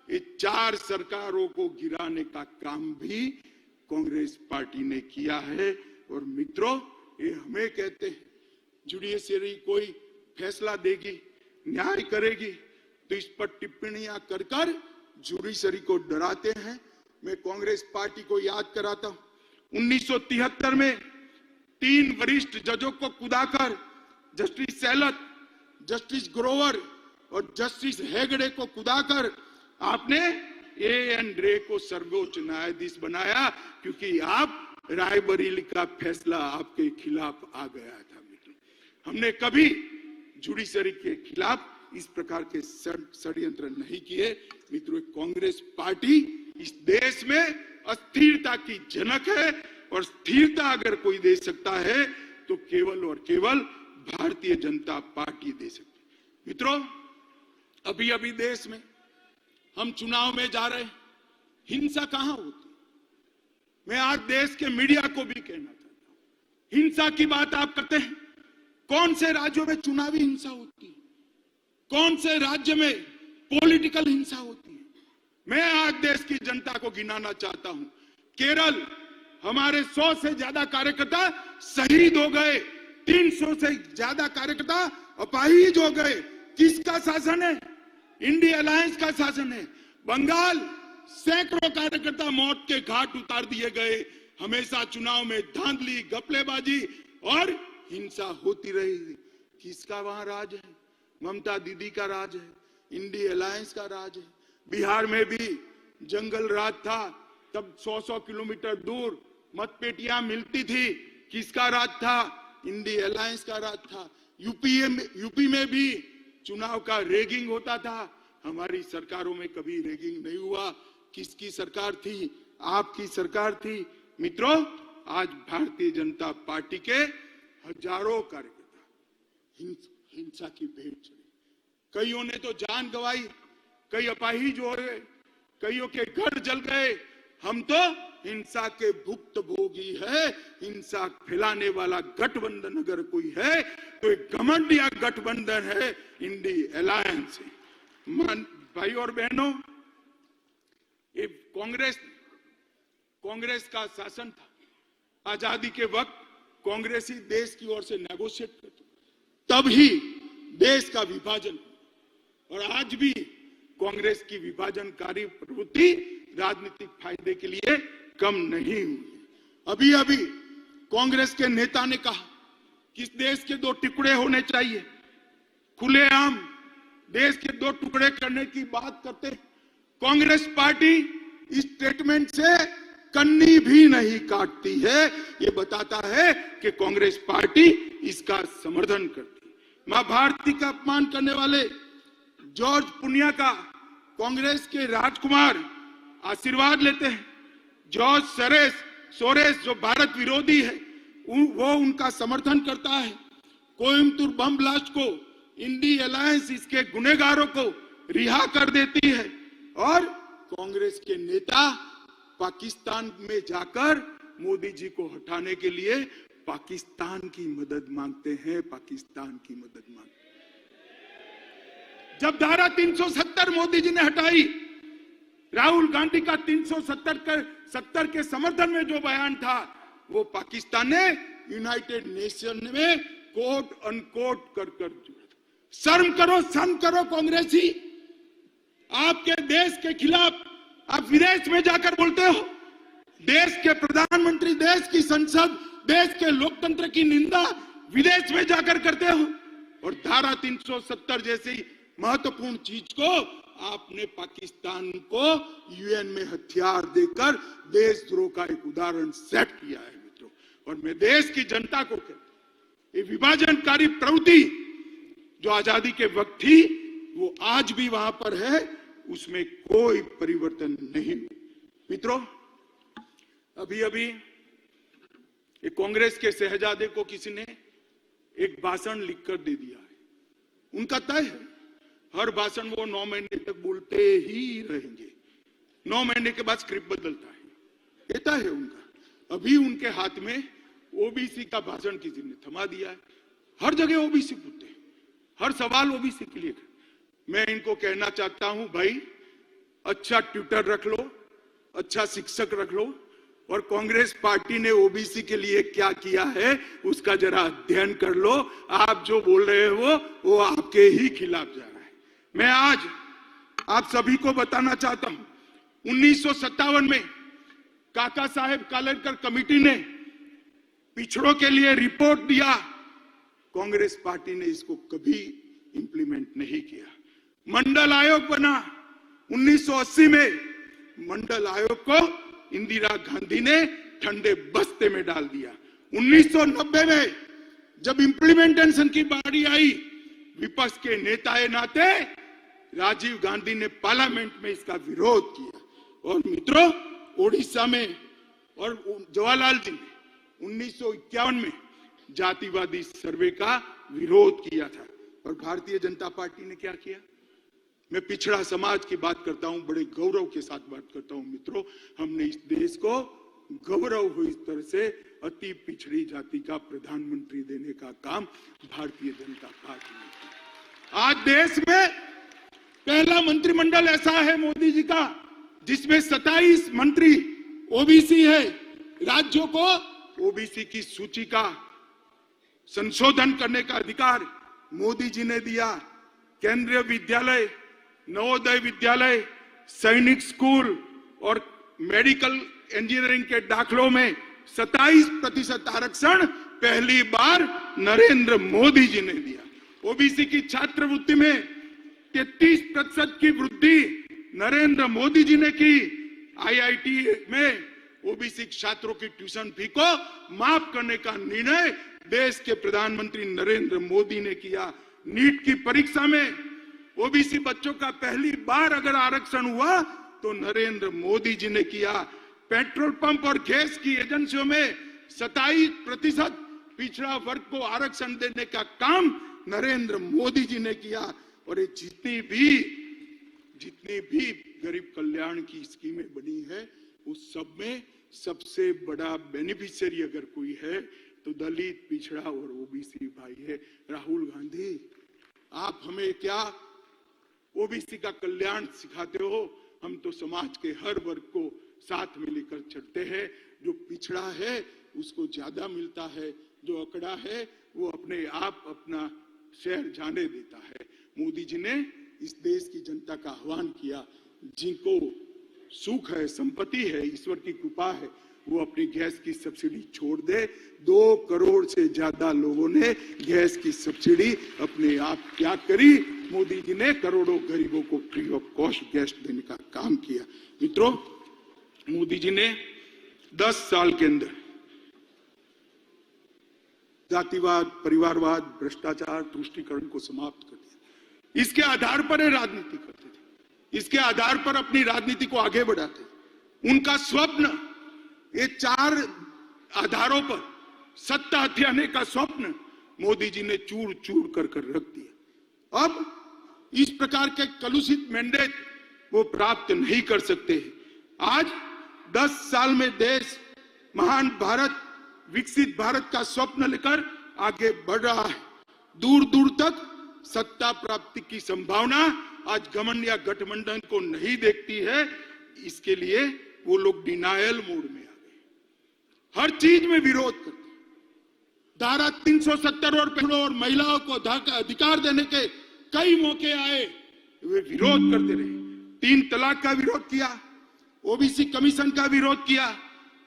ये 4 सरकारों को गिराने का काम भी कांग्रेस पार्टी ने किया है। और मित्रों, ये हमें कहते हैं जुडिशरी कोई फैसला देगी, न्याय करेगी, तो इस पर टिप्पणियां कर कर जुडिशरी को डराते हैं। मैं कांग्रेस पार्टी को याद कराता हूं, 1973 में 3 वरिष्ठ जजों को कुदाकर जस्टिस सेलत, जस्टिस ग्रोवर और जस्टिस हेगड़े को कुदाकर आपने एएन रे को सर्वोच्च न्यायाधीश बनाया, क्योंकि आप रायबरेली का फैसला आपके खिलाफ आ गया था। हमने कभी जुडिशरी के खिलाफ इस प्रकार के षड्यंत्र नहीं किए। मित्रों, कांग्रेस पार्टी इस देश में अस्थिरता की जनक है और स्थिरता अगर कोई दे सकता है तो केवल और केवल भारतीय जनता पार्टी दे सकती है। मित्रों, अभी अभी देश में हम चुनाव में जा रहे हैं, हिंसा कहां होती? मैं आज देश के मीडिया को भी कहना चाहता हूं, हिंसा की बात आप करते हैं, कौन से राज्यों में चुनावी हिंसा होती है, कौन से राज्य में पॉलिटिकल हिंसा होती है? मैं आज देश की जनता को गिनाना चाहता हूं। केरल, हमारे 100 से ज्यादा कार्यकर्ता शहीद हो गए, 300 से ज्यादा कार्यकर्ता अपाहिज हो गए। किसका शासन है? इंडिया अलायंस का शासन है। बंगाल, सैकड़ों कार्यकर्ता मौत के घाट उतार दिए गए। हमेशा चुनाव में धांधली, घपलेबाजी और हिंसा होती रही। किसका वहां राज है? ममता दीदी का राज है, इंडी अलायंस का राज है। बिहार में भी जंगल राज था, तब 100-100 किलोमीटर दूर मतपेटियां मिलती थी। किसका राज था? इंडी अलायंस का राज था। यूपी में भी चुनाव का रेगिंग होता था। हमारी सरकारों में कभी रेगिंग नहीं हुआ। किसकी सरकार थी? आपकी सरकार थी। मित्रों, आज भारतीय जनता पार्टी के हजारों कार्यकर्ता हिंसा की भेंट चढ़े। कईयों ने तो जान गंवाई, कई अपाहिज हो गए, कईयों के घर जल गए। हम तो हिंसा के भुक्तभोगी है। हिंसा फैलाने वाला गठबंधन अगर कोई है तो एक घमंडिया गठबंधन है, इंडी अलायंस है। भाई और बहनों, ये कांग्रेस का शासन था। आजादी के वक्त कांग्रेस ही देश की ओर से नेगोशिएट करती, तब ही देश का विभाजन। और आज भी कांग्रेस की विभाजनकारी प्रवृत्ति राजनीतिक फायदे के लिए कम नहीं हुई। अभी अभी कांग्रेस के नेता ने कहा कि इस देश के 2 टुकड़े होने चाहिए। खुलेआम देश के 2 टुकड़े करने की बात करते। कांग्रेस पार्टी इस स्टेटमेंट से कन्नी भी नहीं काटती है। ये बताता है कि कांग्रेस पार्टी इसका समर्थन करती। मां भारती का अपमान करने वाले जॉर्ज पुनिया का कांग्रेस के राजकुमार आशीर्वाद लेते हैं। जॉर्ज सोरेस जो भारत विरोधी है, वो उनका समर्थन करता है। कोयम्बतूर बम ब्लास्ट को इंडी अलायंस इसके गुनहगारों को रिहा कर देती है। और कांग्रेस के नेता पाकिस्तान में जाकर मोदी जी को हटाने के लिए पाकिस्तान की मदद मांगते हैं। पाकिस्तान की मदद मांगते हैं। जब धारा 370 मोदी जी ने हटाई, राहुल गांधी का 370 के समर्थन में जो बयान था, वो पाकिस्तान ने यूनाइटेड नेशन में कोट अनकोट कर शर्म करो कांग्रेसी। आपके देश के खिलाफ आप विदेश में जाकर बोलते हो। देश के प्रधानमंत्री, देश की संसद, देश के लोकतंत्र की निंदा विदेश में जाकर करते हो। और धारा 370 जैसी महत्वपूर्ण चीज को आपने पाकिस्तान को यूएन में हथियार देकर देशद्रोह का एक उदाहरण सेट किया है। मित्रों, और मैं देश की जनता को कहता हूं, ये विभाजनकारी प्रवृत्ति जो आजादी के वक्त थी, वो आज भी वहां पर है, उसमें कोई परिवर्तन नहीं। मित्रों, अभी एक कांग्रेस के शहजादे को किसी ने एक भाषण लिखकर दे दिया है। उनका तय है, हर भाषण वो 9 महीने तक बोलते ही रहेंगे। 9 महीने के बाद स्क्रिप्ट बदलता है, ये तय है उनका। अभी उनके हाथ में ओबीसी का भाषण किसी ने थमा दिया है। हर जगह ओबीसी पूछते हैं, हर सवाल ओबीसी के लिए। मैं इनको कहना चाहता हूं, भाई अच्छा ट्विटर रख लो, अच्छा शिक्षक रख लो, और कांग्रेस पार्टी ने ओबीसी के लिए क्या किया है उसका जरा अध्ययन कर लो। आप जो बोल रहे हो वो आपके ही खिलाफ जा रहा है। मैं आज आप सभी को बताना चाहता हूं, 1957 में काका साहेब कालेलकर कमेटी ने पिछड़ों के लिए रिपोर्ट दिया। कांग्रेस पार्टी ने इसको कभी इंप्लीमेंट नहीं किया। मंडल आयोग बना 1980 में। मंडल आयोग को इंदिरा गांधी ने ठंडे बस्ते में डाल दिया। 1990 में जब इंप्लीमेंटेशन की बारी आई, विपक्ष के नेता नाते राजीव गांधी ने पार्लियामेंट में इसका विरोध किया। और मित्रों, ओडिशा में और जवाहरलाल जी ने 1951 में जातिवादी सर्वे का विरोध किया था। और भारतीय जनता पार्टी ने क्या किया? मैं पिछड़ा समाज की बात करता हूं, बड़े गौरव के साथ बात करता हूं। मित्रों, हमने इस देश को गौरव हो इस तरह से अति पिछड़ी जाति का प्रधानमंत्री देने का काम भारतीय जनता पार्टी ने किया। आज देश में पहला मंत्रिमंडल ऐसा है मोदी जी का जिसमें 27 मंत्री ओबीसी है। राज्यों को ओबीसी की सूची का संशोधन करने का अधिकार मोदी जी ने दिया। केंद्रीय विद्यालय, नवोदय विद्यालय, सैनिक स्कूल, और मेडिकल इंजीनियरिंग के दाखिलों में 27% आरक्षण पहली बार नरेंद्र मोदी जी ने दिया। ओबीसी की छात्रवृत्ति में 33% की वृद्धि नरेंद्र मोदी जी ने की। आईआईटी में ओबीसी छात्रों की ट्यूशन फी को माफ करने का निर्णय देश के प्रधानमंत्री नरेंद्र मोदी ने किया। नीट की परीक्षा में ओबीसी बच्चों का पहली बार अगर आरक्षण हुआ तो नरेंद्र मोदी जी ने किया। पेट्रोल पंप और गैस की एजेंसियों में 27% पिछड़ा वर्ग को आरक्षण देने का काम नरेंद्र मोदी जी ने किया। और ये जितनी भी गरीब कल्याण की स्कीमें बनी है उस सब में सबसे बड़ा बेनिफिशियरी अगर कोई है तो दलित, पिछड़ा और ओबीसी भाई है। राहुल गांधी, आप हमें क्या ओबीसी का कल्याण सिखाते हो? हम तो समाज के हर वर्ग को साथ में लेकर चलते हैं। जो पिछड़ा है उसको ज्यादा मिलता है, जो अकड़ा है वो अपने आप अपना शहर जाने देता है। मोदी जी ने इस देश की जनता का आह्वान किया, जिनको सुख है, संपत्ति है, ईश्वर की कृपा है, वो अपनी गैस की सब्सिडी छोड़ दे। 2 करोड़ से ज्यादा लोगों ने गैस की सब्सिडी अपने आप त्याग करी। मोदी जी ने करोड़ों गरीबों को फ्री ऑफ कॉस्ट गैस देने का काम किया। मित्रों, मोदी जी ने 10 साल के अंदर जातिवाद, परिवारवाद, भ्रष्टाचार, तुष्टीकरण को समाप्त कर दिया। इसके आधार पर ये राजनीति करते थे, इसके आधार पर अपनी राजनीति को आगे बढ़ाते। उनका स्वप्न, ये 4 आधारों पर सत्ता हथियाने का स्वप्न मोदी जी ने चूर चूर कर रख दिया। अब इस प्रकार के कलुषित मैंडेट वो प्राप्त नहीं कर सकते। आज 10 साल में देश महान भारत, विकसित भारत का स्वप्न लेकर आगे बढ़ रहा है। दूर दूर तक सत्ता प्राप्ति की संभावना आज घमंड या गठबंधन को नहीं देखती है। इसके लिए वो लोग डिनायल मोड में आ गए, हर चीज में विरोध करते। धारा 370 और महिलाओं को अधिकार देने के कई मौके आए, वे विरोध करते रहे। 3 तलाक का विरोध किया, ओबीसी कमीशन का विरोध किया,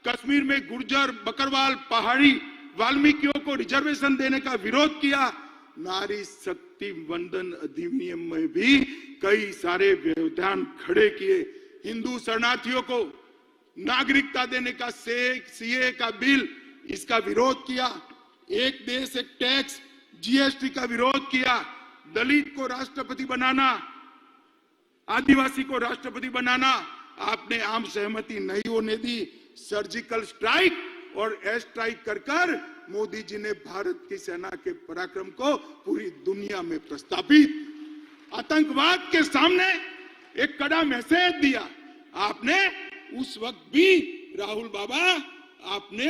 कश्मीर में गुर्जर, बकरवाल, पहाड़ी, वाल्मीकियों को रिजर्वेशन देने का विरोध किया। नारी शक्ति वंदन अधिनियम में भी कई सारे व्यवधान खड़े किए। हिंदू शरणार्थियों को नागरिकता देने का सीए का बिल, इसका विरोध किया। एक देश एक टैक्स, जीएसटी का विरोध किया। दलित को राष्ट्रपति बनाना, आदिवासी को राष्ट्रपति बनाना आपने आम सहमति नहीं होने दी। सर्जिकल स्ट्राइक और एयर स्ट्राइक कर मोदी जी ने भारत की सेना के पराक्रम को पूरी दुनिया में प्रस्थापित, आतंकवाद के सामने एक कड़ा मैसेज दिया। आपने उस वक्त भी, राहुल बाबा, आपने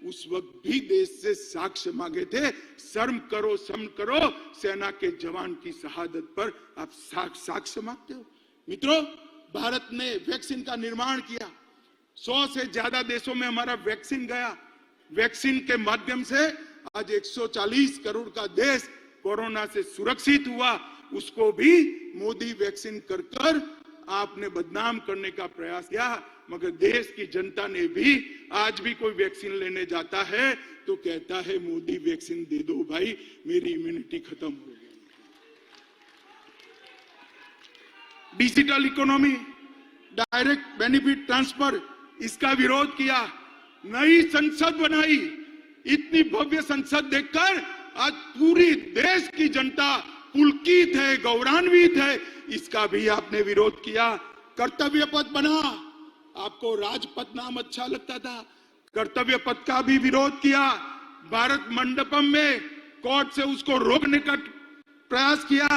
उस वक्त भी देश से साक्ष्य मांगे थे। शर्म करो, शर्म करो, सेना के जवान की शहादत पर आप साक्ष्य मांगते हो। मित्रों, भारत ने वैक्सीन का निर्माण किया। 100 से ज्यादा देशों में हमारा वैक्सीन गया। वैक्सीन के माध्यम से आज 140 करोड़ का देश कोरोना से सुरक्षित हुआ। उसको भी मोदी वैक्सीन कर आपने बदनाम करने का प्रयास किया। मगर देश की जनता ने भी, आज भी कोई वैक्सीन लेने जाता है तो कहता है मोदी वैक्सीन दे दो भाई, मेरी इम्यूनिटी खत्म हो गई। Digital economy, direct benefit transfer, इसका विरोध किया। नई संसद बनाई। इतनी भव्य संसद देखकर आज पूरी देश की जनता पुलकित है, गौरवान्वित है। इसका भी आपने विरोध किया। कर्तव्य पथ बना, आपको राजपथ नाम अच्छा लगता था, कर्तव्य पथ का भी विरोध किया। भारत मंडपम में कोर्ट से उसको रोकने का प्रयास किया।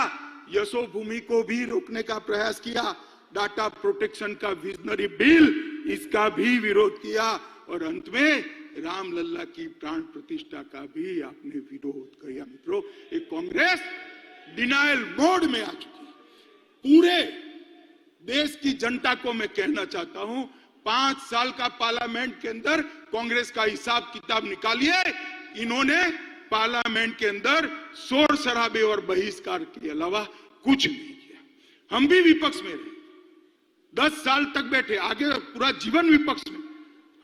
यशोभूमि को भी रोकने का प्रयास किया। डाटा प्रोटेक्शन का विजनरी बिल, इसका भी विरोध किया। और अंत में रामलल्ला की प्राण प्रतिष्ठा का भी आपने विरोध किया। मित्रों, एक कांग्रेस डिनायल मोड में आ चुकी है। पूरे देश की जनता को मैं कहना चाहता हूं, 5 साल का पार्लियामेंट के अंदर कांग्रेस का हिसाब किताब निकालिए। इन्होंने पार्लियामेंट के अंदर शोर शराबे और बहिष्कार के अलावा कुछ नहीं किया। हम भी विपक्ष में रहे, 10 साल तक बैठे, आगे पूरा जीवन विपक्ष में।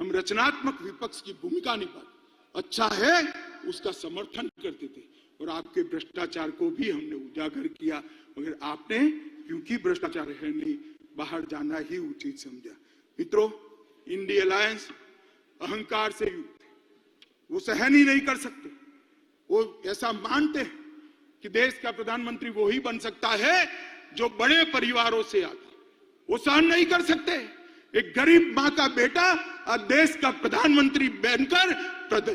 हम रचनात्मक विपक्ष की भूमिका निभाते, अच्छा है उसका समर्थन करते थे, और आपके भ्रष्टाचार को भी हमने उजागर किया, मगर आपने क्योंकि भ्रष्टाचार है नहीं, बाहर जाना ही उचित समझा। मित्रों, इंडिया अलायंस अहंकार से युक्त है, वो सहन ही नहीं कर सकते। वो ऐसा मानते हैं कि देश का प्रधानमंत्री वो ही बन सकता है जो बड़े परिवारों से आता है। वो सहन नहीं कर सकते एक गरीब मां का बेटा आज देश का प्रधानमंत्री बनकर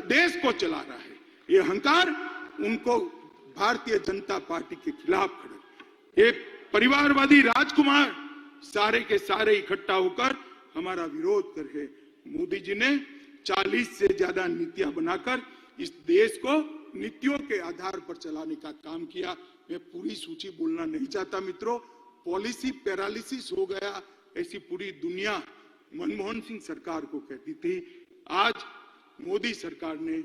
देश को चला रहा है। ये अहंकार उनको भारतीय जनता पार्टी के खिलाफ खड़े, एक परिवारवादी राजकुमार सारे के सारे इकट्ठा होकर हमारा विरोध कर रहे। मोदी जी ने 40 से ज्यादा नीतियां बनाकर इस देश को नीतियों के आधार पर चलाने का काम किया। मैं पूरी सूची बोलना नहीं चाहता मित्रों, पॉलिसी पैरालिसिस हो गया ऐसी पूरी दुनिया मनमोहन सिंह सरकार को कहती थी। आज मोदी सरकार ने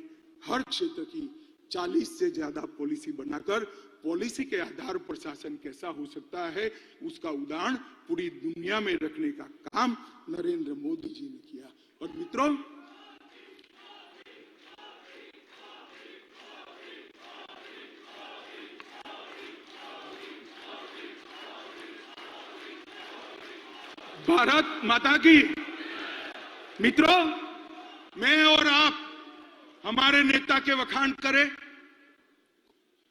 हर क्षेत्र की 40 से ज्यादा पॉलिसी बनाकर पॉलिसी के आधार पर शासन कैसा हो सकता है उसका उदाहरण पूरी दुनिया में रखने का काम नरेंद्र मोदी जी ने किया। और मित्रों, भारत माता की। मित्रों, मैं और आप हमारे नेता के वखान करें,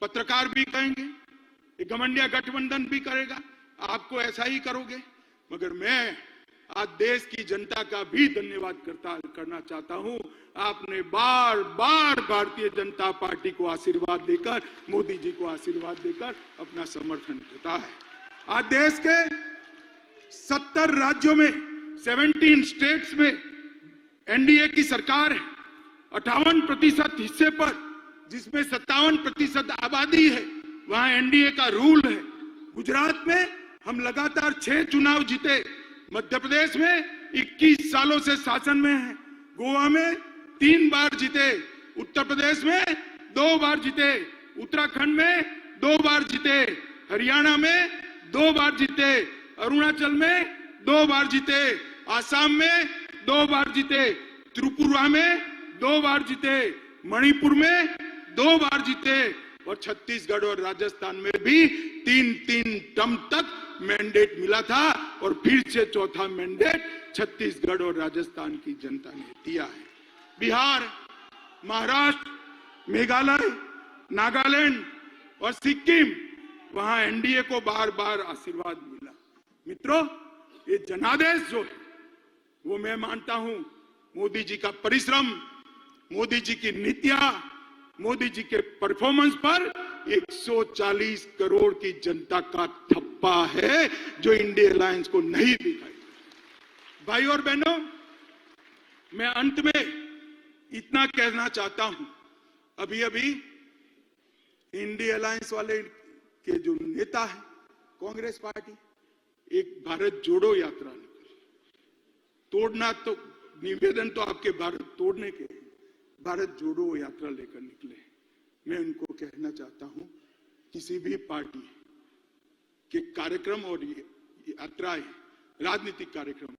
पत्रकार भी कहेंगे, एक घमंडिया गठबंधन भी करेगा, आपको ऐसा ही करोगे, मगर मैं आज देश की जनता का भी धन्यवाद करना चाहता हूं। आपने बार बार भारतीय जनता पार्टी को आशीर्वाद देकर, मोदी जी को आशीर्वाद देकर अपना समर्थन देता है। आज देश के 70 राज्यों में 17 स्टेट्स में एनडीए की सरकार है। 58% हिस्से पर, जिसमें 57% आबादी है, वहां एनडीए का रूल है। गुजरात में हम लगातार 6 चुनाव जीते, मध्य प्रदेश में 21 सालों से शासन में है, गोवा में 3 बार जीते, उत्तर प्रदेश में 2 बार जीते, उत्तराखंड में 2 बार जीते, हरियाणा में 2 बार जीते, अरुणाचल में 2 बार जीते, आसाम में 2 बार जीते, त्रिपुरा में 2 बार जीते, मणिपुर में 2 बार जीते, और छत्तीसगढ़ और राजस्थान में भी 3-3 टर्म तक मैंडेट मिला था, और फिर से चौथा मैंडेट छत्तीसगढ़ और राजस्थान की जनता ने दिया है। बिहार, महाराष्ट्र, मेघालय, नागालैंड और सिक्किम, वहां एनडीए को बार बार आशीर्वाद मिला। मित्रों, ये जनादेश जो है वो मैं मानता हूं मोदी जी का परिश्रम, मोदी जी की नीतियां, मोदी जी के परफॉर्मेंस पर 140 करोड़ की जनता का थप्पा है जो इंडिया अलायंस को नहीं दिखाई। भाई और बहनों, मैं अंत में इतना कहना चाहता हूं, अभी अभी इंडिया अलायंस वाले के जो नेता है कांग्रेस पार्टी, एक भारत जोड़ो यात्रा निकली। तोड़ना तो निवेदन तो आपके भारत तोड़ने के, भारत जोड़ो यात्रा लेकर निकले। मैं उनको कहना चाहता हूं, किसी भी पार्टी के कार्यक्रम और यात्राएं राजनीतिक कार्यक्रम,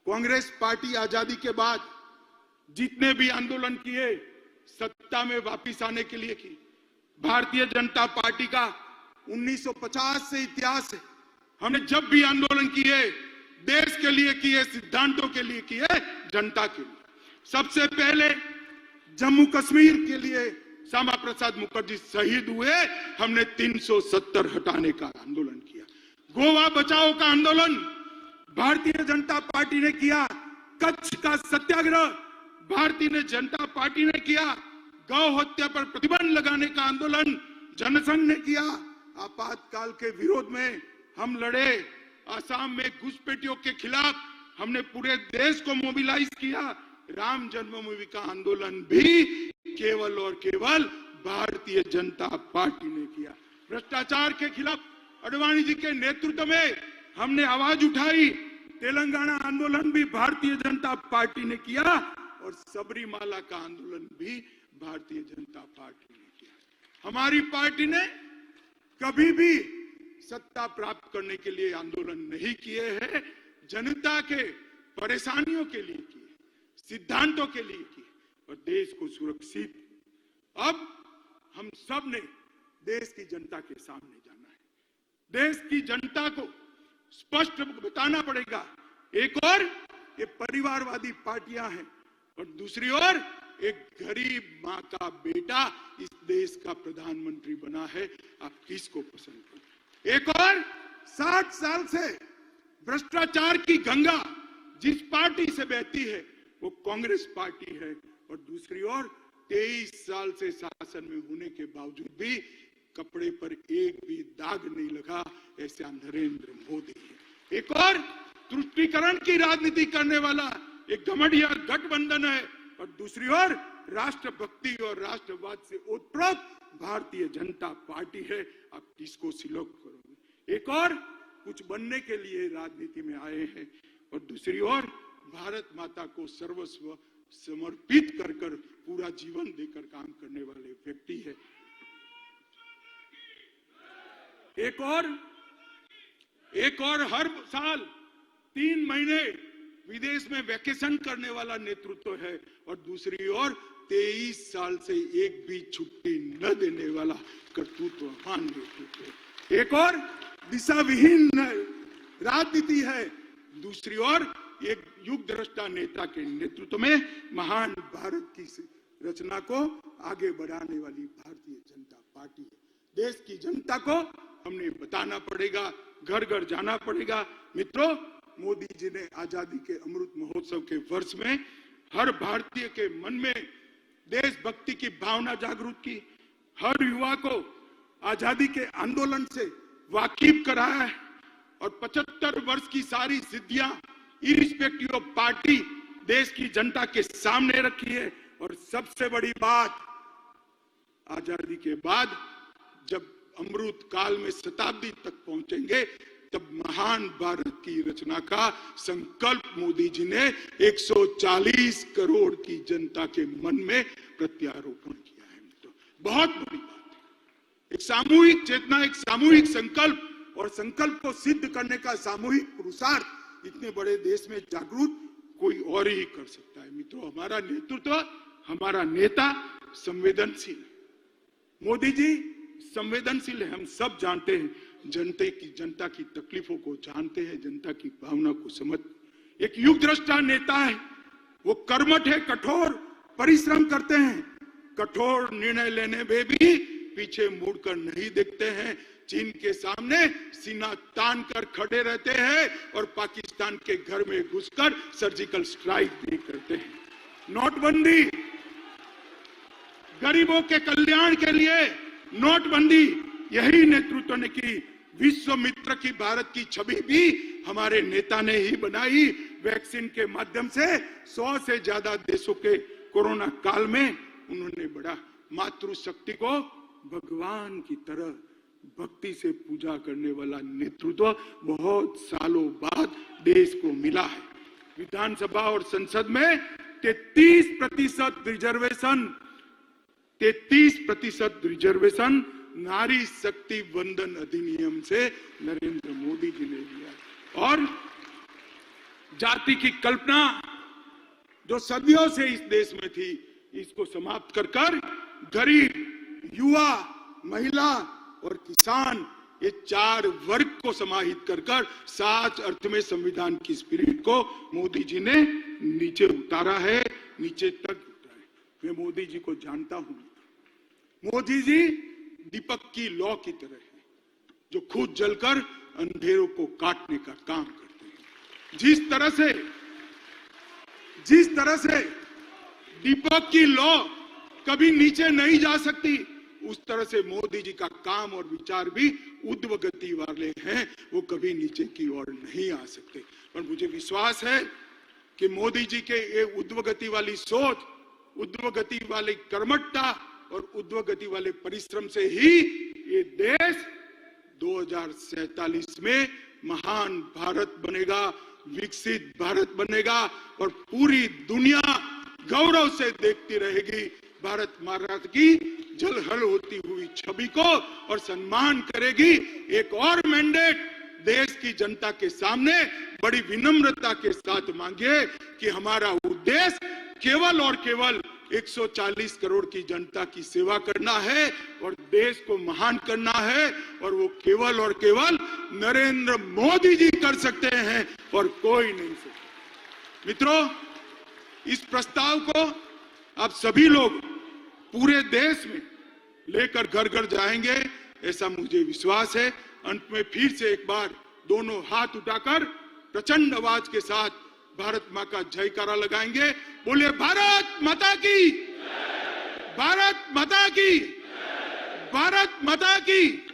कांग्रेस पार्टी आजादी के बाद जितने भी आंदोलन किए सत्ता में वापस आने के लिए की। भारतीय जनता पार्टी का 1950 से इतिहास है। हमने जब भी आंदोलन किए देश के लिए किए, सिद्धांतों के लिए किए, जनता के लिए। सबसे पहले जम्मू कश्मीर के लिए श्यामा प्रसाद मुखर्जी शहीद हुए, हमने 370 हटाने का आंदोलन किया। गोवा बचाओ का आंदोलन भारतीय जनता पार्टी ने किया। कच्छ का सत्याग्रह भारतीय जनता पार्टी ने किया। गौ हत्या पर प्रतिबंध लगाने का आंदोलन जनसंघ ने किया। आपातकाल के विरोध में हम लड़े। आसाम में घुसपैठियों के खिलाफ हमने पूरे देश को मोबिलाइज किया। राम जन्मभूमि का आंदोलन भी केवल और केवल भारतीय जनता पार्टी ने किया। भ्रष्टाचार के खिलाफ अडवाणी जी के नेतृत्व में हमने आवाज उठाई। तेलंगाना आंदोलन भी भारतीय जनता पार्टी ने किया और सबरीमाला का आंदोलन भी भारतीय जनता पार्टी ने किया। हमारी पार्टी ने कभी भी सत्ता प्राप्त करने के लिए आंदोलन नहीं किए हैं, जनता के परेशानियों के लिए किए, सिद्धांतों के लिए किए और देश को सुरक्षित। अब हम सब ने देश की जनता के सामने जाना है। देश की जनता को स्पष्ट बताना पड़ेगा, एक और ये परिवारवादी पार्टियां हैं और दूसरी ओर एक गरीब मां का बेटा इस देश का प्रधानमंत्री बना है। आप किसको पसंद करें? एक और 60 साल से भ्रष्टाचार की गंगा जिस पार्टी से बहती है वो कांग्रेस पार्टी है और दूसरी ओर 23 साल से शासन में होने के बावजूद भी कपड़े पर एक भी दाग नहीं लगा, ऐसा नरेंद्र मोदी है। एक और तुष्टीकरण की राजनीति करने वाला एक घमंडिया गठबंधन है और दूसरी ओर राष्ट्रभक्ति और राष्ट्रवाद से ओतप्रोत भारतीय जनता पार्टी है। आप किसको सिलेक्ट करोगे? एक और कुछ बनने के लिए राजनीति में आए हैं और दूसरी ओर भारत माता को सर्वस्व समर्पित कर पूरा जीवन देकर काम करने वाले व्यक्ति है। एक और हर साल 3 महीने विदेश में वैकेशन करने वाला नेतृत्व है और दूसरी ओर 23 साल से एक भी छुट्टी न देने वाला कर्तृत्ववान नेतृत्व है। एक और दिशा विहीन राजनीति है, दूसरी ओर एक युग दृष्टा नेता के नेतृत्व में महान भारत की रचना को आगे बढ़ाने वाली भारतीय जनता पार्टी है। देश की जनता को हमने बताना पड़ेगा, घर घर जाना पड़ेगा। मित्रों, मोदी जी ने आजादी के अमृत महोत्सव के वर्ष में हर भारतीय के मन में देशभक्ति की भावना जागृत की, हर युवा को आजादी के आंदोलन से वाकिफ कराया है और 75 वर्ष की सारी सिद्धियां इरिस्पेक्टिव ऑफ पार्टी देश की जनता के सामने रखी है। और सबसे बड़ी बात, आजादी के बाद जब अमृत काल में शताब्दी तक पहुंचेंगे तब महान भारत की रचना का संकल्प मोदी जी ने 140 करोड़ की जनता के मन में प्रत्यारोपण किया है। तो बहुत बड़ी बात है, एक सामूहिक चेतना, एक सामूहिक संकल्प और संकल्प को सिद्ध करने का सामूहिक पुरुषार्थ इतने बड़े देश में जागरूक कोई और ही कर सकता है। मित्रों, हमारा नेतृत्व, हमारा नेता संवेदनशील है। मोदी जी संवेदनशील है, हम सब जानते हैं, जनता की तकलीफों को जानते हैं, जनता की भावना को समझ। एक युग दृष्टा नेता है, वो कर्मठ है, कठोर परिश्रम करते हैं, कठोर निर्णय लेने में भी पीछे मुड़कर नहीं देखते हैं, चीन के सामने सीना तान कर खड़े रहते हैं और पाकिस्तान के घर में घुसकर सर्जिकल स्ट्राइक भी करते हैं। नोटबंदी, गरीबों के कल्याण के लिए नोटबंदी, यही नेतृत्व ने की। विश्व मित्र की भारत की छवि भी हमारे नेता ने ही बनाई। वैक्सीन के माध्यम से 100 से ज्यादा देशों के कोरोना काल में उन्होंने बड़ा मातृशक्ति को भगवान की तरह भक्ति से पूजा करने वाला नेतृत्व बहुत सालों बाद देश को मिला है। विधानसभा और संसद में 33% रिजर्वेशन नारी शक्ति वंदन अधिनियम से नरेंद्र मोदी जी ने लिया और जाति की कल्पना जो सदियों से इस देश में थी, इसको समाप्त कर गरीब, युवा, महिला और किसान, ये 4 वर्ग को समाहित कर साच अर्थ में संविधान की स्पिरिट को मोदी जी ने नीचे उतारा है, नीचे तक उतारा है। मैं मोदी जी को जानता हूं। मोदी जी दीपक की लौ की तरह है, जो खुद जलकर अंधेरों को काटने का काम करते हैं। जिस तरह से दीपक की लौ कभी नीचे नहीं जा सकती, उस तरह से मोदी जी का काम और विचार भी ऊर्ध्व गति वाले हैं, वो कभी नीचे की ओर नहीं आ सकते। पर मुझे विश्वास है कि मोदी जी के ये ऊर्ध्व गति वाली सोच, ऊर्ध्व गति वाली कर्मठता और ऊर्ध्व गति वाले परिश्रम से ही ये देश 2047 में महान भारत बनेगा, विकसित भारत बनेगा और पूरी दुनिया गौरव से देखती रहेगी भारत माता की झलहल होती हुई छवि को और सम्मान करेगी। एक और मैंडेट देश की जनता के सामने बड़ी विनम्रता के साथ मांगिए कि हमारा उद्देश्य केवल और केवल 140 करोड़ की जनता की सेवा करना है और देश को महान करना है, और वो केवल और केवल नरेंद्र मोदी जी कर सकते हैं और कोई नहीं सकता। मित्रों, इस प्रस्ताव को आप सभी लोग पूरे देश में लेकर घर घर जाएंगे, ऐसा मुझे विश्वास है। अंत में फिर से एक बार दोनों हाथ उठाकर प्रचंड आवाज के साथ भारत मां का जयकारा लगाएंगे। बोले भारत माता की, भारत माता की, भारत माता की।